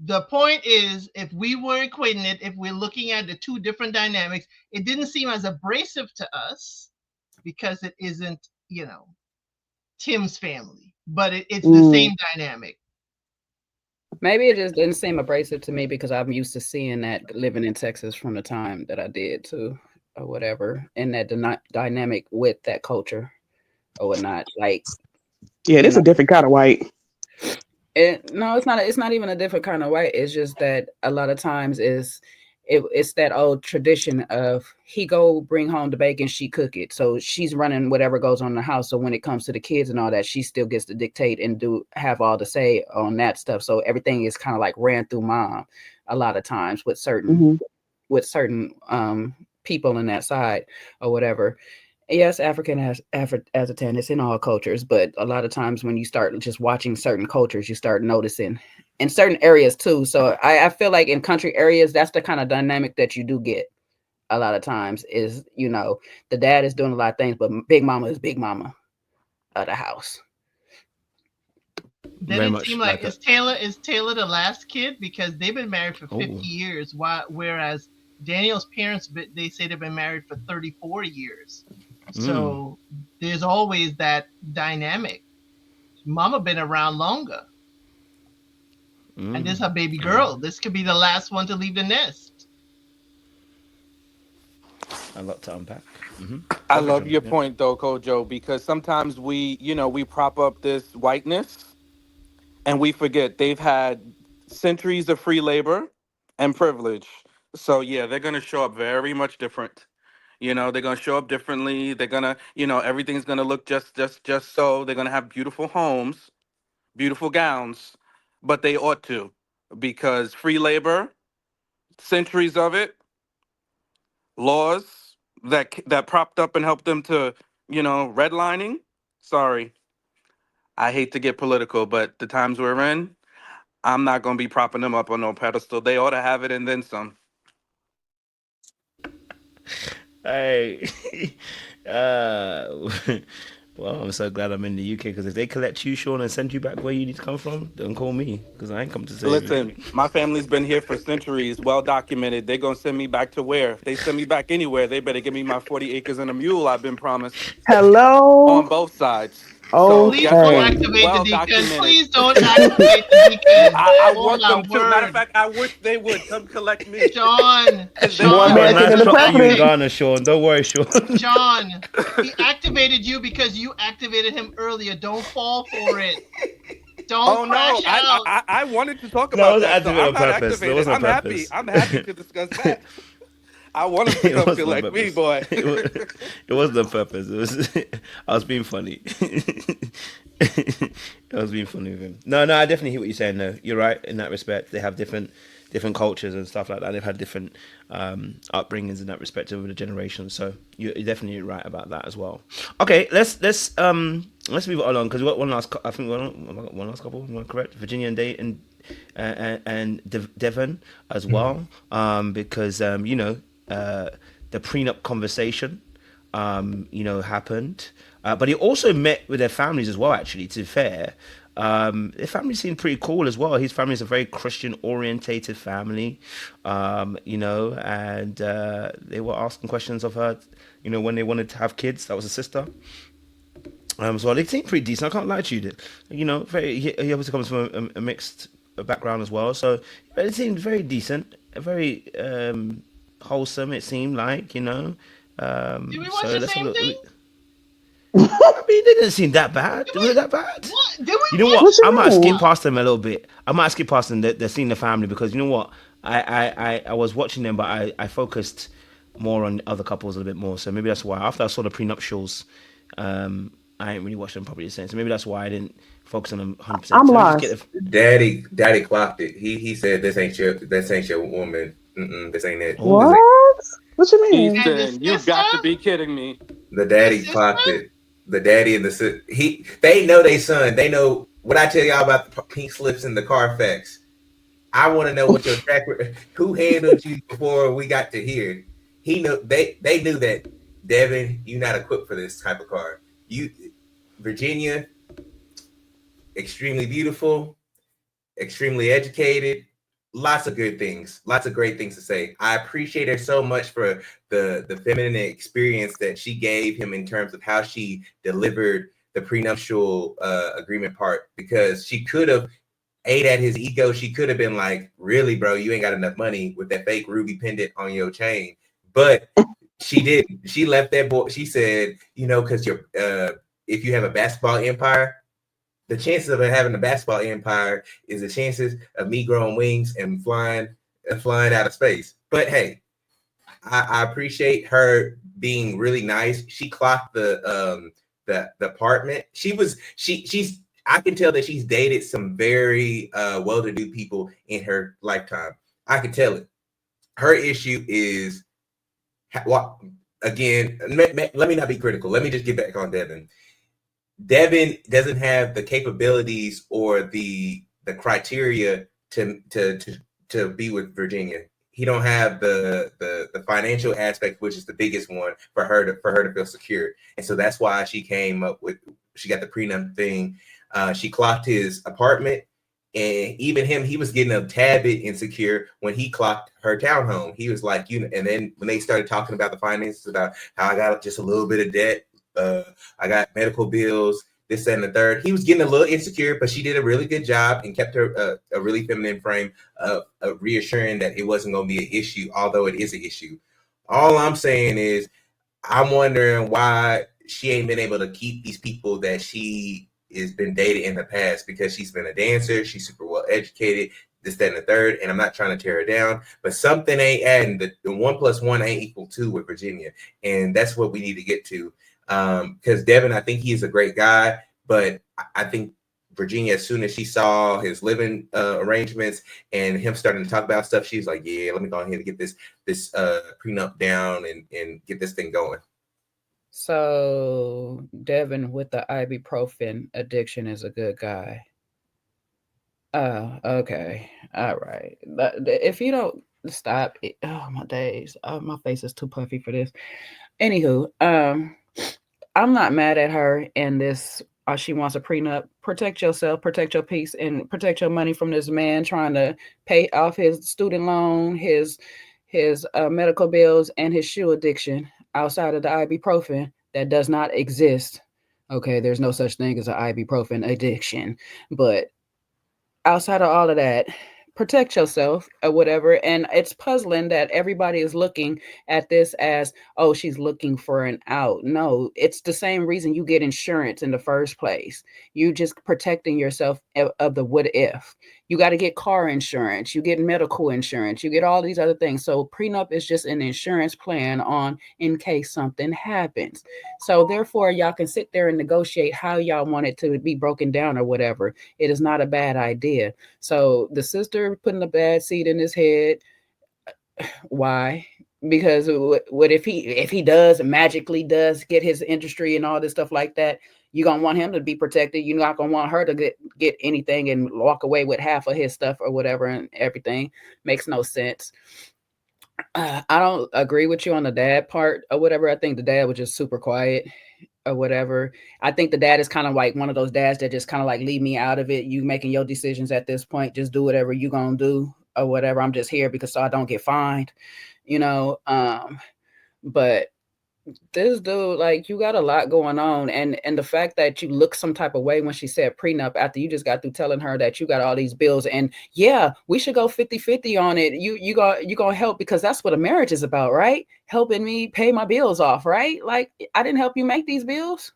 A: The point is, if we were equating it, if we're looking at the two different dynamics, it didn't seem as abrasive to us because it isn't, Tim's family, but it's the same dynamic.
D: Maybe it just didn't seem abrasive to me because I'm used to seeing that living in Texas from the time that I did too, or whatever, and that dynamic with that culture or whatnot. Like,
E: Yeah,
D: you
E: this is
D: know,
E: a different kind of white.
D: no, it's not. It's not even a different kind of white. It's just that a lot of times it's that old tradition of he go bring home the bacon, she cook it. So she's running whatever goes on in the house. So when it comes to the kids and all that, she still gets to dictate and have all the say on that stuff. So everything is kind of like ran through mom a lot of times with certain people in that side or whatever. Yes, African as a 10, it's in all cultures, but a lot of times when you start just watching certain cultures, you start noticing in certain areas too. So I feel like in country areas, that's the kind of dynamic that you do get a lot of times is, the dad is doing a lot of things, but big mama is big mama of the house.
A: Then
B: very
A: it
B: much
A: seemed like
B: like a.
A: is Taylor the last kid because they've been married for 50
B: Oh,
A: years, whereas Daniel's parents they say they've been married for 34 years. So there's always that dynamic. Mama been around longer, and this is her baby girl. This could be the last one to leave the nest.
B: a lot to unpack.
G: I
B: Go for it,
G: love
B: John.
G: your
B: Yeah.
G: point though, Kojo, because sometimes we prop up this whiteness and we forget they've had centuries of free labor and privilege. So yeah, they're gonna show up very much different. They're gonna show up differently. They're gonna, everything's gonna look just so. They're gonna have beautiful homes, beautiful gowns, but they ought to, because free labor, centuries of it, laws that propped up and helped them to, redlining. Sorry, I hate to get political, but the times we're in, I'm not gonna be propping them up on no pedestal. They ought to have it and then some.
B: Hey, uh, well, I'm so glad I'm in the UK because if they collect you, Sean, and send you back where you need to come from, don't call me because I ain't come to save
G: Listen,
B: you.
G: my family's been here for centuries, well documented. They're gonna send me back to where? If they send me back anywhere, they better give me my 40 acres and a mule I've been promised
E: Hello.
G: on both sides. So
A: Please
G: guess
A: don't
G: what?
E: Okay.
A: activate the
G: Well
A: deacon.
G: documented.
A: Please don't activate the deacon.
G: I
A: Oh
G: want
A: my
G: them to. Matter of
A: word.
G: fact, I wish they would come collect me.
A: Sean,
G: Cause they
E: More
B: We
A: Sean,
B: got a
E: American
B: nice
E: than the
B: plot for you in
E: president.
B: Ghana, Sean. Don't worry, Sean.
A: Sean, he activated you because you activated him earlier. Don't fall for it. Don't
G: Oh no,
A: crash out.
G: I wanted to talk
B: No, I
G: about
B: was
G: that, so
B: activated
G: I'm
B: on
G: not
B: purpose. There
G: activated.
B: wasn't
G: I'm
B: on
G: happy.
B: purpose.
G: I'm happy to discuss that. I want him to
B: It
G: come feel
B: wasn't on
G: like me,
B: purpose.
G: boy.
B: It wasn't on purpose. It was. I was being funny. I was being funny with him. No, no, I definitely hear what you're saying. No, you're right in that respect. They have different cultures and stuff like that. They've had different upbringings in that respect over the generations. So you're definitely right about that as well. Okay, let's move it along because we got one last. I think one last couple. Am I correct? Virginia and Dayton and Devon as well, because the prenup conversation, happened. But he also met with their families as well. Actually, to be fair, their family seemed pretty cool as well. His family is a very Christian orientated family, and they were asking questions of her, when they wanted to have kids. That was a sister. So they seem pretty decent. I can't lie to you. Very. He obviously comes from a mixed background as well. So it seemed very decent, very wholesome. It seemed like.
A: Did we watch
B: So
A: the
B: let's have a
A: same
B: look.
A: thing?
B: I mean, they didn't seem that bad. Was it that bad?
A: What? Did we
B: You know
A: watch?
B: what?
E: What you
B: I might skip
E: mean?
B: past them a little bit. I might skip past them. They're seeing the family because you know what? I was watching them, but I focused more on other couples a little bit more. So maybe that's why. After I saw the prenuptials, I ain't really watched them properly since. So maybe that's why I didn't focus on them 100%.
E: I'm
B: So let me just get
E: lost.
B: the.
F: Daddy clocked it. He said this ain't your woman. This ain't it.
B: Oh,
E: What? What you mean?
A: And the
G: Ethan, you
A: sister?
G: got to be kidding me.
F: The
A: The
F: daddy
A: sister?
F: clocked it. The daddy and they know they son. They know what I tell y'all about the pink slips and the Carfax. I want to know what your track record. Who handled you before we got to here? He knew they knew that Devin, you're not equipped for this type of car. You, Virginia, extremely beautiful, extremely educated, lots of good things, lots of great things to say. I appreciate her so much for the feminine experience that she gave him in terms of how she delivered the prenuptial agreement part, because she could have ate at his ego. She could have been like, really, bro, you ain't got enough money with that fake ruby pendant on your chain. But she didn't. She left that boy. She said, because you're if you have a basketball empire, the chances of having a basketball empire is the chances of me growing wings and flying out of space. But hey, I appreciate her being really nice. She clocked the apartment. She's I can tell that she's dated some very well-to-do people in her lifetime. I can tell it. Her issue is what, again, let me not be critical. Let me just get back on Devin. Devin doesn't have the capabilities or the criteria to be with Virginia. He don't have the financial aspect, which is the biggest one for her to feel secure. And so that's why she got the prenup thing. She clocked his apartment, and even him, he was getting a tad bit insecure when he clocked her townhome. He was like, and then when they started talking about the finances, about how I got just a little bit of debt, I got medical bills, this, that, and the third. He was getting a little insecure, but she did a really good job and kept her a really feminine frame of reassuring that it wasn't going to be an issue, although it is an issue. All I'm saying is, I'm wondering why she ain't been able to keep these people that she has been dated in the past, because she's been a dancer, she's super well educated, this, that, and the third. And I'm not trying to tear her down, but something ain't adding. The 1 + 1 ain't equal 2 with Virginia, and that's what we need to get to. Because Devin, I think he's a great guy, but I think Virginia, as soon as she saw his living arrangements and him starting to talk about stuff, she was like, yeah, let me go ahead and get this prenup down and get this thing going.
D: So Devin with the ibuprofen addiction is a good guy. Oh, okay. All right. If you don't stop it, oh my days. My face is too puffy for this. Anywho, I'm not mad at her in this. She wants a prenup. Protect yourself, protect your peace, and protect your money from this man trying to pay off his student loan, his medical bills, and his shoe addiction outside of the ibuprofen that does not exist. Okay, there's no such thing as an ibuprofen addiction. But outside of all of that, protect yourself or whatever. And it's puzzling that everybody is looking at this as, oh, she's looking for an out. No, it's the same reason you get insurance in the first place. You just protecting yourself of the what if. You got to get car insurance, you get medical insurance, you get all these other things. So prenup is just an insurance plan on in case something happens. So therefore, y'all can sit there and negotiate how y'all want it to be broken down or whatever. It is not a bad idea. So the sister putting a bad seed in his head. Why? Because what if he does magically does get his industry and all this stuff like that? You're gonna want him to be protected. You're not gonna want her to get anything and walk away with half of his stuff or whatever, and everything makes no sense. I don't agree with you on the dad part or whatever. I think the dad was just super quiet or whatever. I think the dad is kind of like one of those dads that just kind of like leave me out of it. You making your decisions at this point. Just do whatever you gonna do or whatever. I'm just here because so I don't get fined, you know. But this dude, like, you got a lot going on, and the fact that you look some type of way when she said prenup after you just got through telling her that you got all these bills, and yeah, we should go 50-50 on it. You gonna help because that's what a marriage is about, right? Helping me pay my bills off, right? Like, I didn't help you make these bills,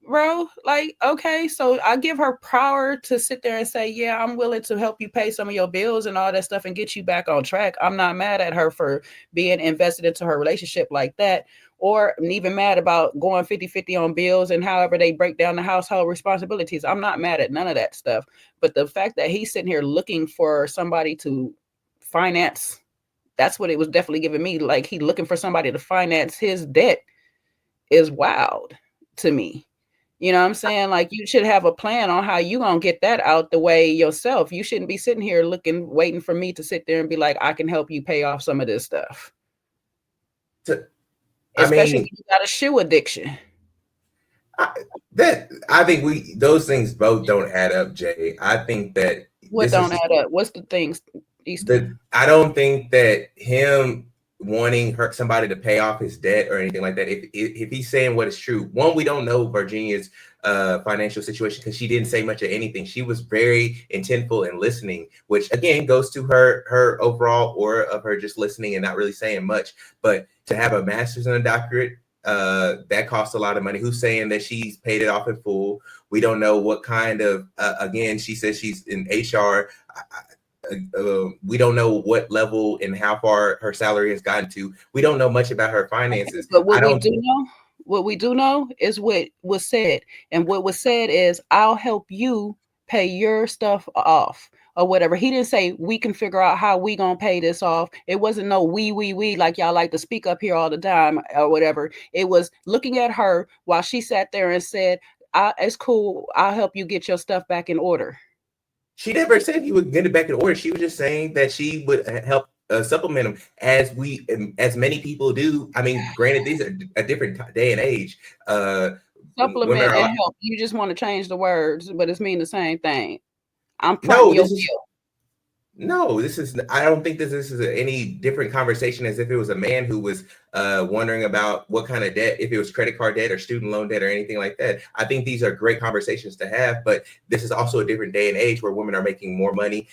D: bro. Like, okay, so I give her power to sit there and say, yeah, I'm willing to help you pay some of your bills and all that stuff and get you back on track. I'm not mad at her for being invested into her relationship like that, or even mad about going 50-50 on bills and however they break down the household responsibilities. I'm not mad at none of that stuff. But the fact that he's sitting here looking for somebody to finance, that's what it was definitely giving me. Like, he looking for somebody to finance his debt is wild to me. You know what I'm saying? Like, you should have a plan on how you gonna get that out the way yourself. You shouldn't be sitting here waiting for me to sit there and be like, I can help you pay off some of this stuff. Especially when you got a shoe addiction.
F: I think those things both don't add up, Jay. I think that
D: what don't add up? What's the things?
F: I don't think that him wanting somebody to pay off his debt or anything like that. If he's saying what is true, one, we don't know Virginia's financial situation because she didn't say much of anything. She was very intentful in listening, which again goes to her overall aura of her just listening and not really saying much. But to have a master's and a doctorate, that costs a lot of money. Who's saying that she's paid it off in full? We don't know what kind of, again, she says she's in HR. We don't know what level and how far her salary has gotten to. We don't know much about her finances.
D: But what we do know is what was said. And what was said is, I'll help you pay your stuff off or whatever. He didn't say we can figure out how we gonna pay this off. It wasn't no we like y'all like to speak up here all the time or whatever. It was looking at her while she sat there and said, it's cool, I'll help you get your stuff back in order.
F: She never said he would get it back in order. She was just saying that she would help supplement him as many people do. I mean, granted, these are a different day and age.
D: Supplement and help. You just want to change the words, but it's mean the same thing. I'm fronting your bill.
F: No, I don't think this is any different conversation as if it was a man who was wondering about what kind of debt, if it was credit card debt or student loan debt or anything like that. I think these are great conversations to have, but this is also a different day and age where women are making more money,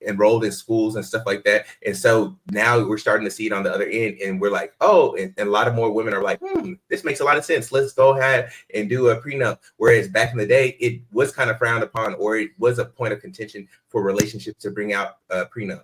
F: enrolled in schools and stuff like that. And so now we're starting to see it on the other end, and we're like, oh, and a lot of more women are like, this makes a lot of sense. Let's go ahead and do a prenup. Whereas back in the day, it was kind of frowned upon, or it was a point of contention for relationships to bring out a prenup.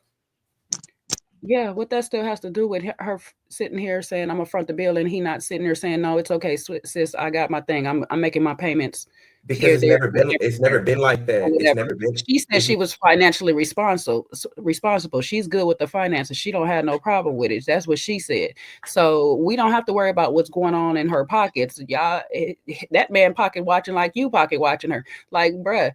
D: Yeah, what that still has to do with her sitting here saying, I'm gonna front the bill, and he not sitting there saying, no, it's okay, sis, I got my thing. I'm making my payments.
F: Because it's never been like that. It's never been.
D: She said she was financially responsible. She's good with the finances. She don't have no problem with it. That's what she said. So we don't have to worry about what's going on in her pockets. Y'all, that man pocket watching like you pocket watching her. Like, bruh,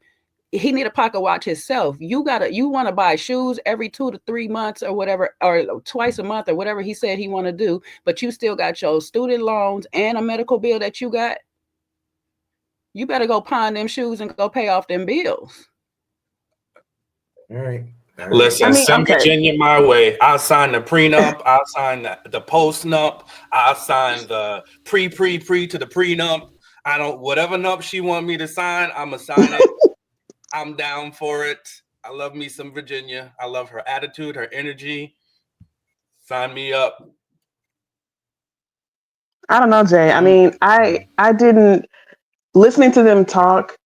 D: he need a pocket watch himself. You want to buy shoes every 2 to 3 months or whatever, or twice a month or whatever he said he want to do, but you still got your student loans and a medical bill that you got. You better go pawn them shoes and go pay off them bills.
F: All right.
G: Listen, send Virginia my way. I'll sign the prenup. I'll sign the post-nup. I'll sign the pre to the prenup. Whatever nup she want me to sign, I'm going to sign it. I'm down for it. I love me some Virginia. I love her attitude, her energy. Sign me up.
E: I don't know, Jay. I mean, I didn't listening to them talk.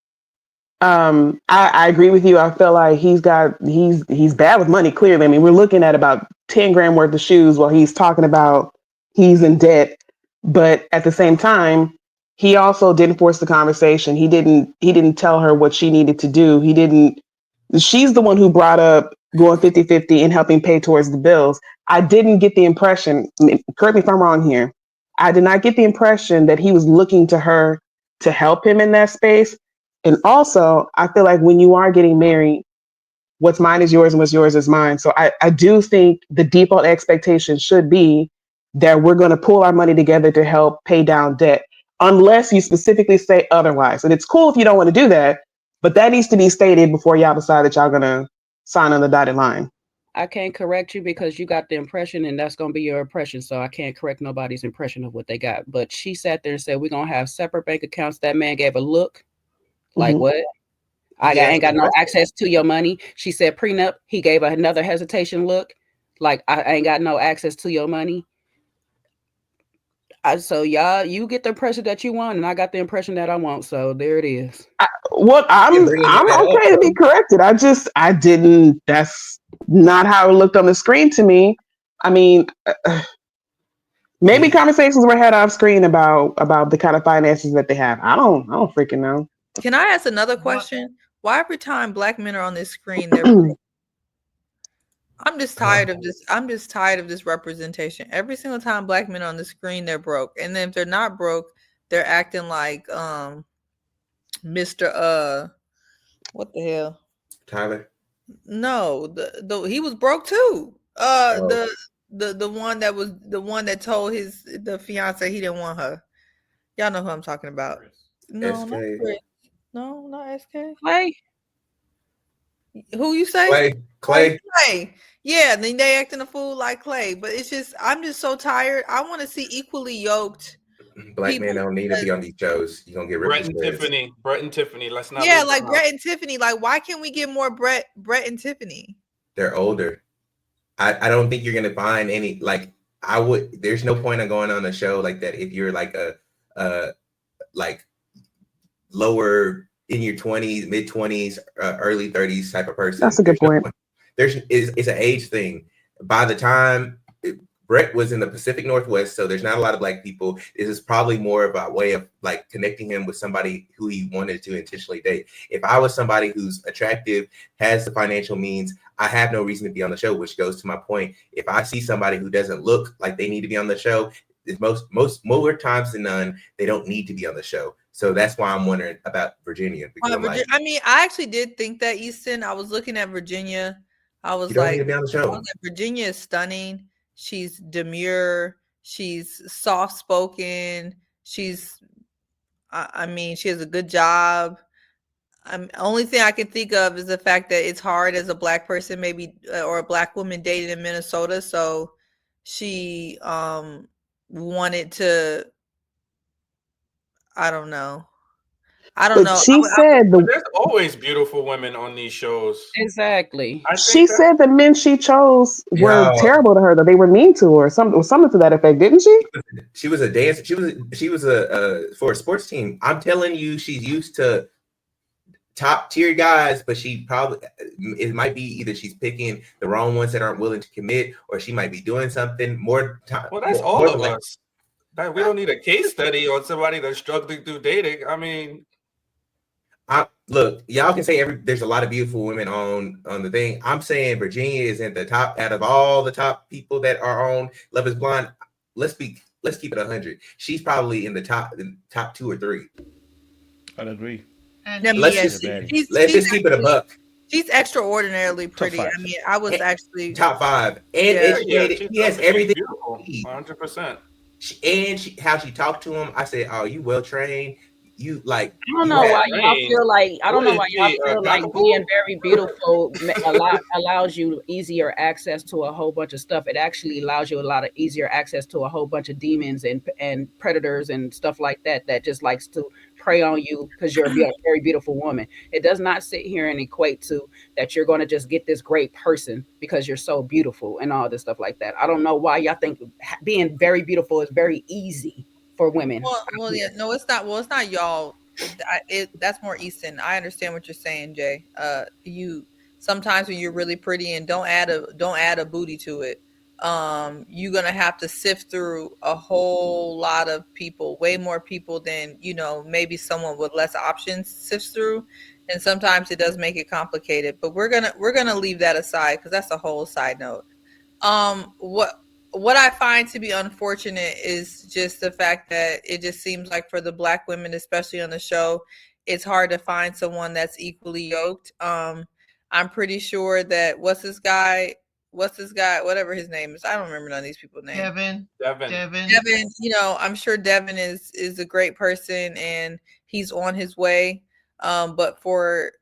E: I agree with you. I feel like he's bad with money. Clearly, I mean, we're looking at about 10 grand worth of shoes while he's talking about he's in debt. But at the same time, he also didn't force the conversation. He didn't tell her what she needed to do. He didn't. She's the one who brought up going 50-50 and helping pay towards the bills. I didn't get the impression. Correct me if I'm wrong here. I did not get the impression that he was looking to her to help him in that space. And also, I feel like when you are getting married, what's mine is yours and what's yours is mine. So I do think the default expectation should be that we're going to pool our money together to help pay down debt, unless you specifically say otherwise. And it's cool if you don't want to do that, but that needs to be stated before y'all decide that y'all going to sign on the dotted line.
D: I can't correct you because you got the impression, and that's going to be your impression. So I can't correct nobody's impression of what they got. But she sat there and said, we're going to have separate bank accounts. That man gave a look like, what? Ain't got no access to your money. She said prenup. He gave another hesitation look like, I ain't got no access to your money. So y'all, you get the impression that you want, and I got the impression that I want. So there it is.
E: I'm okay to be corrected. I didn't. That's not how it looked on the screen to me. I mean, maybe conversations were had off screen about the kind of finances that they have. I don't freaking know.
H: Can I ask another question? Why every time black men are on this screen, they're broke? I'm just tired of this. I'm just tired of this representation. Every single time black men are on the screen, they're broke. And then if they're not broke, they're acting like Mr. What the hell?
F: Tyler?
H: No, the he was broke too. The one that told the fiance he didn't want her. Y'all know who I'm talking about. No,
F: SK.
H: not Chris. No, not SK.
D: Clay.
H: Who you say?
F: Clay.
H: Clay. Yeah, then they acting a fool like Clay. But it's just, I'm just so tired. I want to see equally yoked.
F: Black men don't need to be on these shows. You're gonna get
G: Brett and Tiffany. Let's not.
H: Yeah, like Brett and Tiffany. Like, why can't we get more Brett and Tiffany?
F: They're older. I don't think you're gonna find any. Like, I would. There's no point in going on a show like that if you're like a like lower in your 20s, mid 20s, early 30s type of person.
E: That's a good point.
F: It's an age thing. By the time Brett was in the Pacific Northwest, so there's not a lot of black people. This is probably more of a way of like connecting him with somebody who he wanted to intentionally date. If I was somebody who's attractive, has the financial means, I have no reason to be on the show, which goes to my point. If I see somebody who doesn't look like they need to be on the show, most more times than none, they don't need to be on the show. So that's why I'm wondering about Virginia.
H: I mean, I actually did think that, Easton. I was looking at Virginia. I was like, Virginia is stunning. She's demure. She's soft spoken. I mean, she has a good job. Only thing I can think of is the fact that it's hard as a black person, maybe, or a black woman dating in Minnesota. So she wanted to. I don't know.
E: She said
G: there's always beautiful women on these shows.
D: Exactly.
E: She said the men she chose were terrible to her, that they were mean to her, or something to that effect, didn't she?
F: She was a dancer. She was a for a sports team. I'm telling you, she's used to top tier guys, but it might be either she's picking the wrong ones that aren't willing to commit, or she might be doing something more time.
G: Well, that's all of us. We don't need a case study on somebody that's struggling through dating. I mean,
F: look, y'all can say there's a lot of beautiful women on the thing. I'm saying Virginia is at the top out of all the top people that are on Love Is Blind. Let's keep it 100. She's probably in the top 2 or 3.
B: I'd agree.
F: Let's just keep it a buck.
H: She's extraordinarily pretty. I mean, I was actually
F: top 5 and educated. He has everything.
G: 100%.
F: And how she talked to him, I said, "Oh, you well trained." you like
D: I don't
F: you
D: know
F: have
D: why y'all
G: Hey,
D: feel like
G: what is she,
D: being
G: gospel?
D: very beautiful allows you easier access to a whole bunch of stuff. It actually allows you a lot of easier access to a whole bunch of demons and predators and stuff like that just likes to prey on you because you're a very beautiful woman. It does not sit here and equate to that you're going to just get this great person because you're so beautiful and all this stuff like that. I don't know why y'all think being very beautiful is very easy for women.
H: Well, yeah, no, it's not. Well, it's not y'all. That's more Easton. I understand what you're saying, Jay. You sometimes when you're really pretty and don't add a booty to it, you're gonna have to sift through a whole lot of people, way more people than maybe someone with less options sifts through, and sometimes it does make it complicated. But we're gonna leave that aside because that's a whole side note. What I find to be unfortunate is just the fact that it just seems like for the black women, especially on the show, it's hard to find someone that's equally yoked. I'm pretty sure that what's this guy, whatever his name is, I don't remember none of these people's names.
A: Devon.
G: Devin.
H: Devon, I'm sure Devon is a great person and he's on his way. But for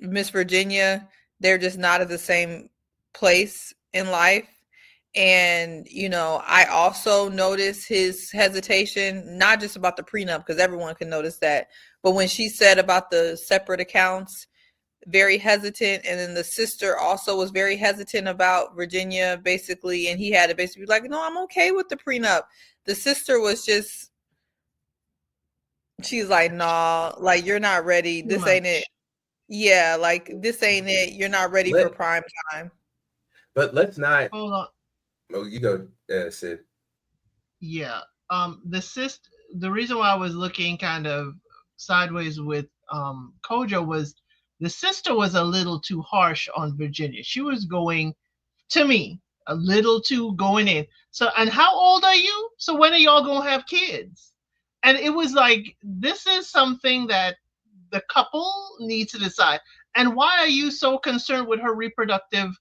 H: Miss Virginia, they're just not at the same place in life. And, I also notice his hesitation, not just about the prenup, because everyone can notice that, but when she said about the separate accounts, very hesitant. And then the sister also was very hesitant about Virginia, basically. And he had to basically be like, no, I'm okay with the prenup. The sister was just, she's like, nah, like, you're not ready.
A: Too
H: This ain't it.
A: much.
H: Yeah, like this ain't it. You're not ready for prime time.
F: But let's not.
A: Hold on.
F: Oh, you go, Sid.
A: Yeah. The reason why I was looking kind of sideways with Kojo was the sister was a little too harsh on Virginia. She was going, to me, a little too going in. So, and how old are you? So when are y'all gonna have kids? And it was like, this is something that the couple needs to decide. And why are you so concerned with her reproductive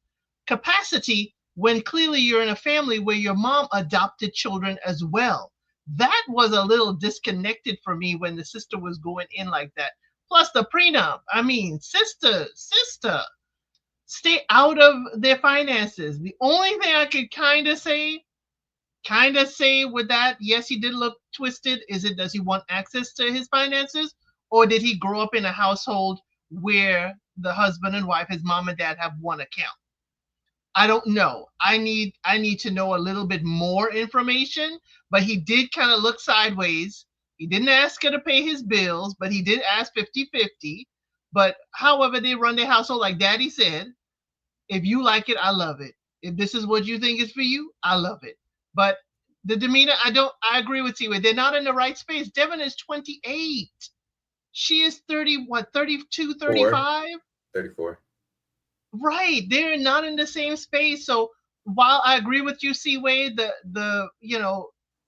A: capacity when clearly you're in a family where your mom adopted children as well? That was a little disconnected for me when the sister was going in like that. Plus the prenup. I mean, sister, stay out of their finances. The only thing I could kind of say with that, yes, he did look twisted. Is it, does he want access to his finances? Or did he grow up in a household where the husband and wife, his mom and dad, have one account? I don't know. I need to know a little bit more information, but he did kind of look sideways. He didn't ask her to pay his bills, but he did ask 50-50. But however they run their household, like Daddy said, if you like it, I love it. If this is what you think is for you, I love it. But the demeanor, I agree with you. They're not in the right space. Devon is 28. She is 30, what, 32, 35?
F: 34.
A: Right. They're not in the same space. So while I agree with you, Seaway, the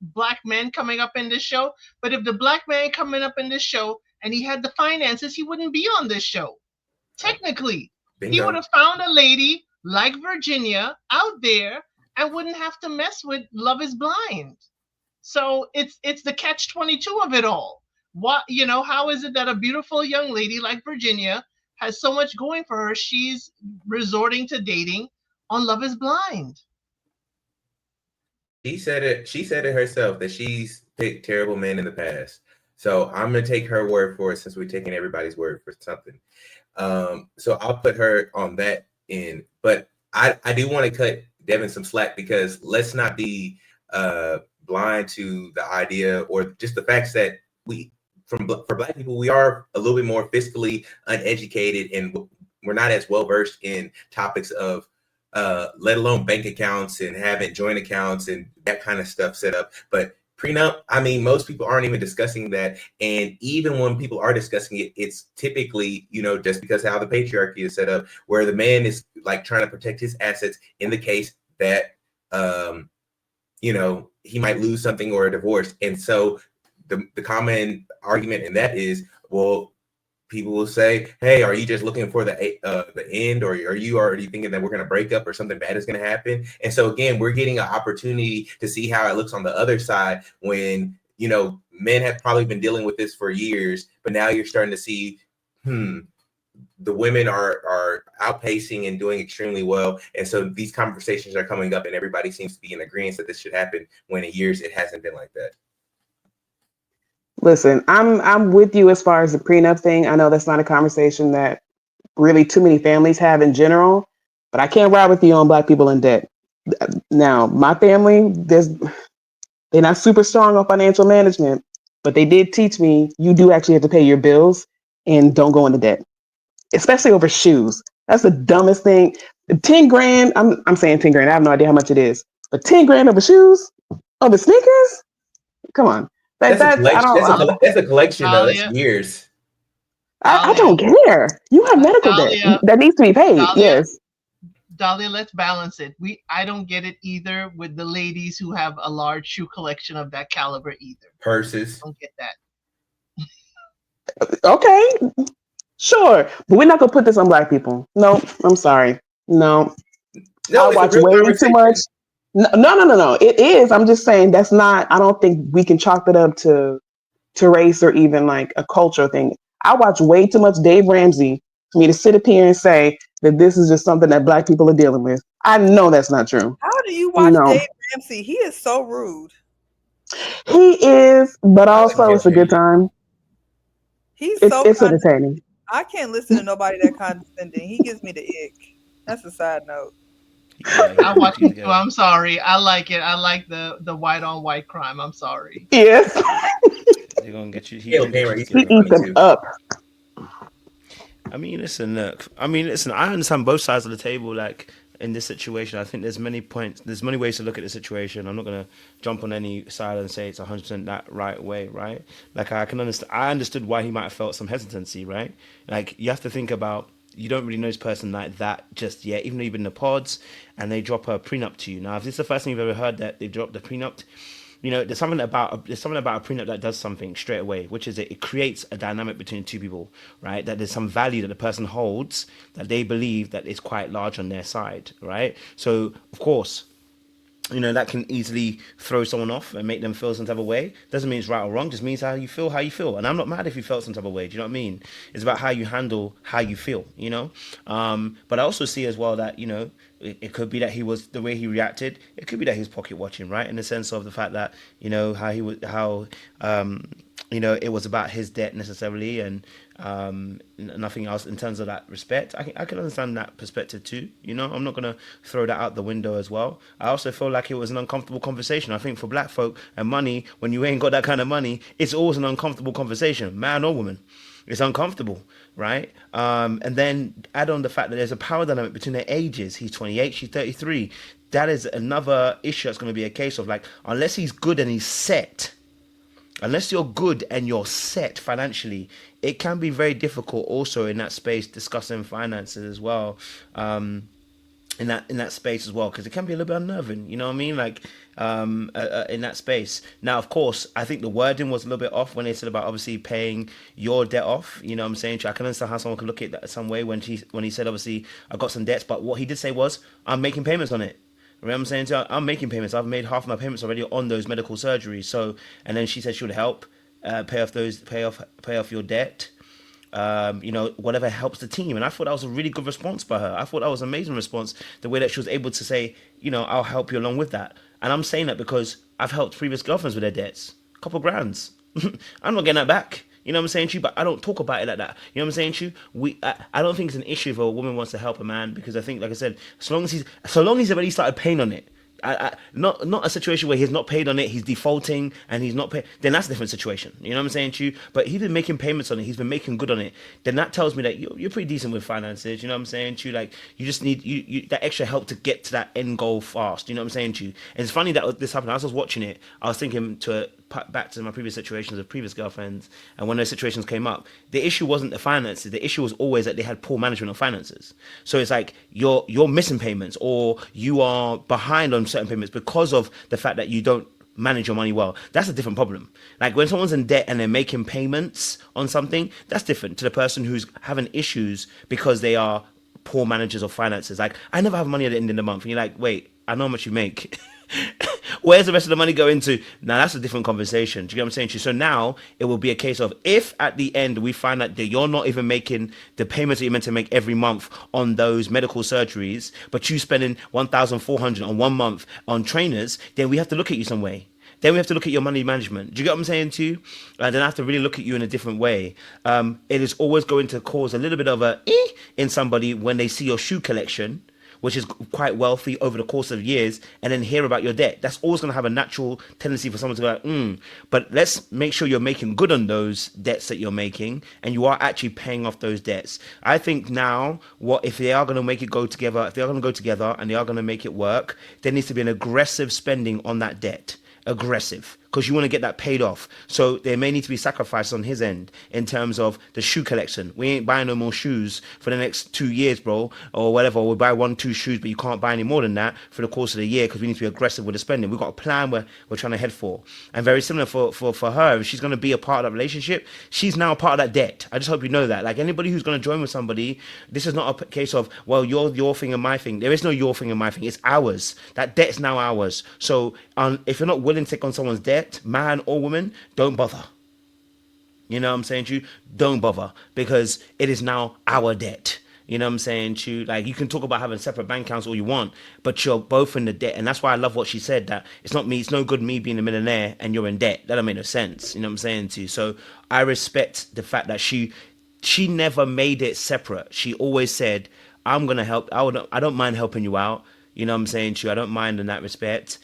A: black man coming up in this show, but if the black man coming up in this show and he had the finances, he wouldn't be on this show. Technically. He would have found a lady like Virginia out there and wouldn't have to mess with Love is Blind. So it's the catch-22 of it all. What, how is it that a beautiful young lady like Virginia has so much going for her, she's resorting to dating on Love is Blind?
F: She said it herself that she's picked terrible men in the past. So I'm gonna take her word for it since we're taking everybody's word for something. So I'll put her on that end. But I do want to cut Devin some slack because let's not be blind to the idea or just the facts that for Black people, we are a little bit more fiscally uneducated and we're not as well versed in topics of let alone bank accounts and having joint accounts and that kind of stuff set up. But prenup, I mean, most people aren't even discussing that. And even when people are discussing it, it's typically, just because how the patriarchy is set up, where the man is like trying to protect his assets in the case that, he might lose something or a divorce. And so the common argument in that is, well, people will say, hey, are you just looking for the end, or are you already thinking that we're going to break up or something bad is going to happen? And so again, we're getting an opportunity to see how it looks on the other side when men have probably been dealing with this for years, but now you're starting to see, the women are outpacing and doing extremely well. And so these conversations are coming up and everybody seems to be in agreement that this should happen, when in years it hasn't been like that.
E: Listen, I'm with you as far as the prenup thing. I know that's not a conversation that really too many families have in general, but I can't ride with you on black people in debt. Now, my family, they're not super strong on financial management, but they did teach me you do actually have to pay your bills and don't go into debt, especially over shoes. That's the dumbest thing. 10 grand, I'm saying 10 grand. I have no idea how much it is, but 10 grand over shoes, over sneakers? Come on.
F: That's a
E: That's,
F: collection. That's a collection though. That's
A: Dahlia,
F: years.
E: I
A: Dahlia,
E: don't care. You have medical debt
A: Dahlia,
E: that needs to be paid.
A: Dahlia,
E: Yes.
A: Dahlia, let's balance it. I don't get it either with the ladies who have a large shoe collection of that caliber either.
F: Purses.
A: Don't get that.
E: Okay. Sure. But we're not going to put this on black people. No, I'm sorry. No.
F: No,
E: I
F: it's a
E: watch
F: real
E: way too
F: conversation.
E: much. No. It is. I'm just saying that's not, I don't think we can chalk that up to race or even like a culture thing. I watch way too much Dave Ramsey for me to sit up here and say that this is just something that black people are dealing with. I know that's not true.
H: How do you watch
E: No.
H: Dave Ramsey? He is so rude.
E: He is, but
F: I like
E: also it's a
F: Jeffrey.
E: good time.
H: He's
E: It's
H: so
E: it's entertaining.
H: I can't listen to nobody that condescending. He gives me the ick. That's a side note.
B: Yeah,
A: I watch
B: he's
A: it too.
B: good.
A: I'm sorry. I like it. I like the white on white crime. I'm sorry.
E: Yes.
B: They're gonna get you. He's
F: Caleb
B: gonna get
F: Cameron,
B: you
F: he's
E: He
B: together.
F: pretty
E: eats
F: funny
E: them
F: too.
E: up.
B: I mean, listen, look. I mean, listen. I understand both sides of the table. Like in this situation, I think there's many points. There's many ways to look at the situation. I'm not gonna jump on any side and say it's 100% that right way, right? Like I can understand. I understood why he might have felt some hesitancy, right? Like you have to think about. You don't really know this person like that just yet, even though you've been in the pods and they drop a prenup to you. Now, if this is the first time you've ever heard that they dropped the prenup, there's something about a prenup that does something straight away, which is it creates a dynamic between two people, right? That there's some value that the person holds that they believe that is quite large on their side, right? So of course, that can easily throw someone off and make them feel some type of way. Doesn't mean it's right or wrong, just means how you feel. And I'm not mad if you felt some type of way. Do you know what I mean? It's about how you handle how you feel. But I also see as well that, it could be that he was the way he reacted. It could be that he was pocket watching, right? In the sense of the fact that, it was about his debt necessarily and nothing else in terms of that respect. I can understand that perspective too. I'm not going to throw that out the window as well. I also feel like it was an uncomfortable conversation. I think for black folk and money, when you ain't got that kind of money, it's always an uncomfortable conversation, man or woman. It's uncomfortable, right? And then add on the fact that there's a power dynamic between their ages. He's 28, she's 33. That is another issue that's going to be a case of like, unless he's good and he's set, unless you're good and you're set financially, it can be very difficult also in that space discussing finances as well. In that space as well, because it can be a little bit unnerving, you know what I mean? Like in that space. Now, of course, I think the wording was a little bit off when they said about obviously paying your debt off. You know what I'm saying? I can understand how someone could look at that some way when he said obviously I got some debts, but what he did say was I'm making payments on it. You know what I'm saying? So I'm making payments. I've made half of my payments already on those medical surgeries. So, and then she said she would help pay off your debt. Whatever helps the team. And I thought that was a really good response by her. I thought that was an amazing response, the way that she was able to say, I'll help you along with that. And I'm saying that because I've helped previous girlfriends with their debts. A couple grands. I'm not getting that back. You know what I'm saying to you? But I don't talk about it like that. You know what I'm saying to you? I don't think it's an issue if a woman wants to help a man, because I think, like I said, so long as he's already started paying on it, not a situation where he's not paid on it, he's defaulting and he's not paid, then that's a different situation. You know what I'm saying to you? But he's been making payments on it, he's been making good on it, then that tells me that you're pretty decent with finances. You know what I'm saying to you? Like, you just need you that extra help to get to that end goal fast. You know what I'm saying to you? And it's funny that this happened. As I was watching it, I was thinking back to my previous situations of previous girlfriends, and when those situations came up, the issue wasn't the finances. The issue was always that they had poor management of finances. So it's like you're missing payments, or you are behind on certain payments because of the fact that you don't manage your money well. That's a different problem. Like when someone's in debt and they're making payments on something, that's different to the person who's having issues because they are poor managers of finances. Like, I never have money at the end of the month, and you're like, wait, I know how much you make. Where's the rest of the money going to? Now that's a different conversation. Do you get what I'm saying to you? So now it will be a case of, if at the end we find out that you're not even making the payments that you're meant to make every month on those medical surgeries, but you spending 1,400 on 1 month on trainers, then we have to look at you some way. Then we have to look at your money management. Do you get what I'm saying to you? Then I have to really look at you in a different way. It is always going to cause a little bit of a in somebody when they see your shoe collection, which is quite wealthy over the course of years, and then hear about your debt. That's always going to have a natural tendency for someone to go like, but let's make sure you're making good on those debts that you're making, and you are actually paying off those debts. I think now, what if they are going to make it go together, if they are going to go together and they are going to make it work, there needs to be an aggressive spending on that debt. Aggressive, because you want to get that paid off. So there may need to be sacrifice on his end in terms of the shoe collection. We ain't buying no more shoes for the next 2 years, bro, or whatever. We'll buy 1-2 shoes, but you can't buy any more than that for the course of the year, because we need to be aggressive with the spending. We've got a plan where we're trying to head for. And very similar for her, if she's going to be a part of that relationship, she's now a part of that debt. I just hope you know that. Like, anybody who's going to join with somebody, this is not a case of, well, you're your thing and my thing. There is no your thing and my thing. It's ours. That debt's now ours. So if you're not willing to take on someone's debt, man or woman, don't bother. You know what I'm saying to you? Don't bother, because it is now our debt. You know what I'm saying to you? Like, you can talk about having separate bank accounts all you want, but you're both in the debt. And that's why I love what she said, that it's not me, it's no good me being a millionaire and you're in debt. That don't make no sense. You know what I'm saying to you? So I respect the fact that she never made it separate. She always said, I'm gonna help. I don't mind helping you out. You know what I'm saying to you? I don't mind in that respect.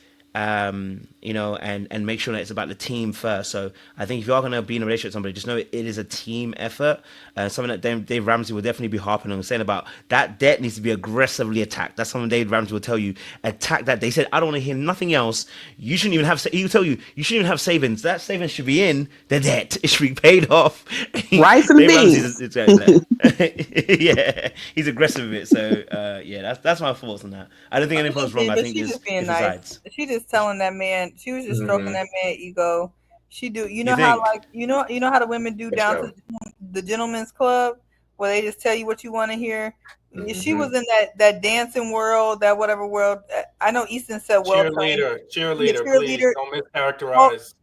B: You know, and make sure that it's about the team first. So I think if you are going to be in a relationship with somebody, just know it is a team effort. Something that Dave Ramsey will definitely be harping on, saying about that debt needs to be aggressively attacked. That's something Dave Ramsey will tell you. Attack that. They said, I don't want to hear nothing else. You shouldn't even have, he'll tell you, you shouldn't even have savings. That savings should be in the debt. It should be paid off.
E: Rice and beans.
B: Yeah, he's aggressive with it. So yeah, that's my thoughts on that. I don't think anyone's wrong. I think
H: she's
B: it's
H: just being
B: the
H: nice.
B: sides.
H: She just telling that man. She was just stroking that man ego. She do. You know
B: You
H: how
B: think?
H: like you know how the women do
F: For
H: down
F: sure.
H: to the gentleman's club where they just tell you what you want to hear. She was in that dancing world, that whatever world. I know Easton said well trained.
G: Cheerleader, please
H: Cheerleader.
G: don't mischaracterize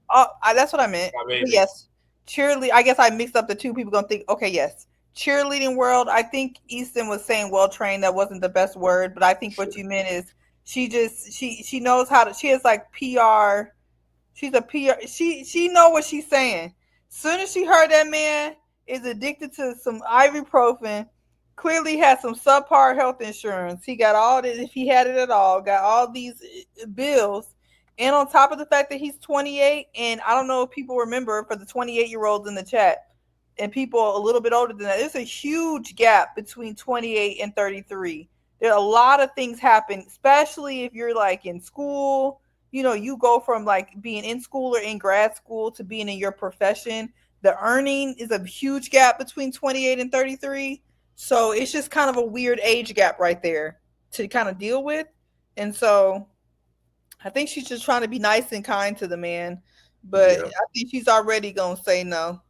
H: That's what I meant.
G: my
H: But
G: baby.
H: yes, cheerleader. I guess I mixed up the two. People gonna think, okay, yes, cheerleading world. I think Easton was saying well trained. That wasn't the best word, but I think what you meant is she knows how to. She has like PR. She's a PR. She know what she's saying. Soon as she heard that man is addicted to some ibuprofen, clearly has some subpar health insurance. He got all this, if he had it at all, got all these bills. And on top of the fact that he's 28, and I don't know if people remember for the 28-year-olds in the chat and people a little bit older than that, there's a huge gap between 28 and 33. There are a lot of things happen, especially if you're like in school. You know, you go from like being in school or in grad school to being in your profession. The earning is a huge gap between 28 and 33. So it's just kind of a weird age gap right there to kind of deal with. And so I think she's just trying to be nice and kind to the man. But I think she's already going to say no.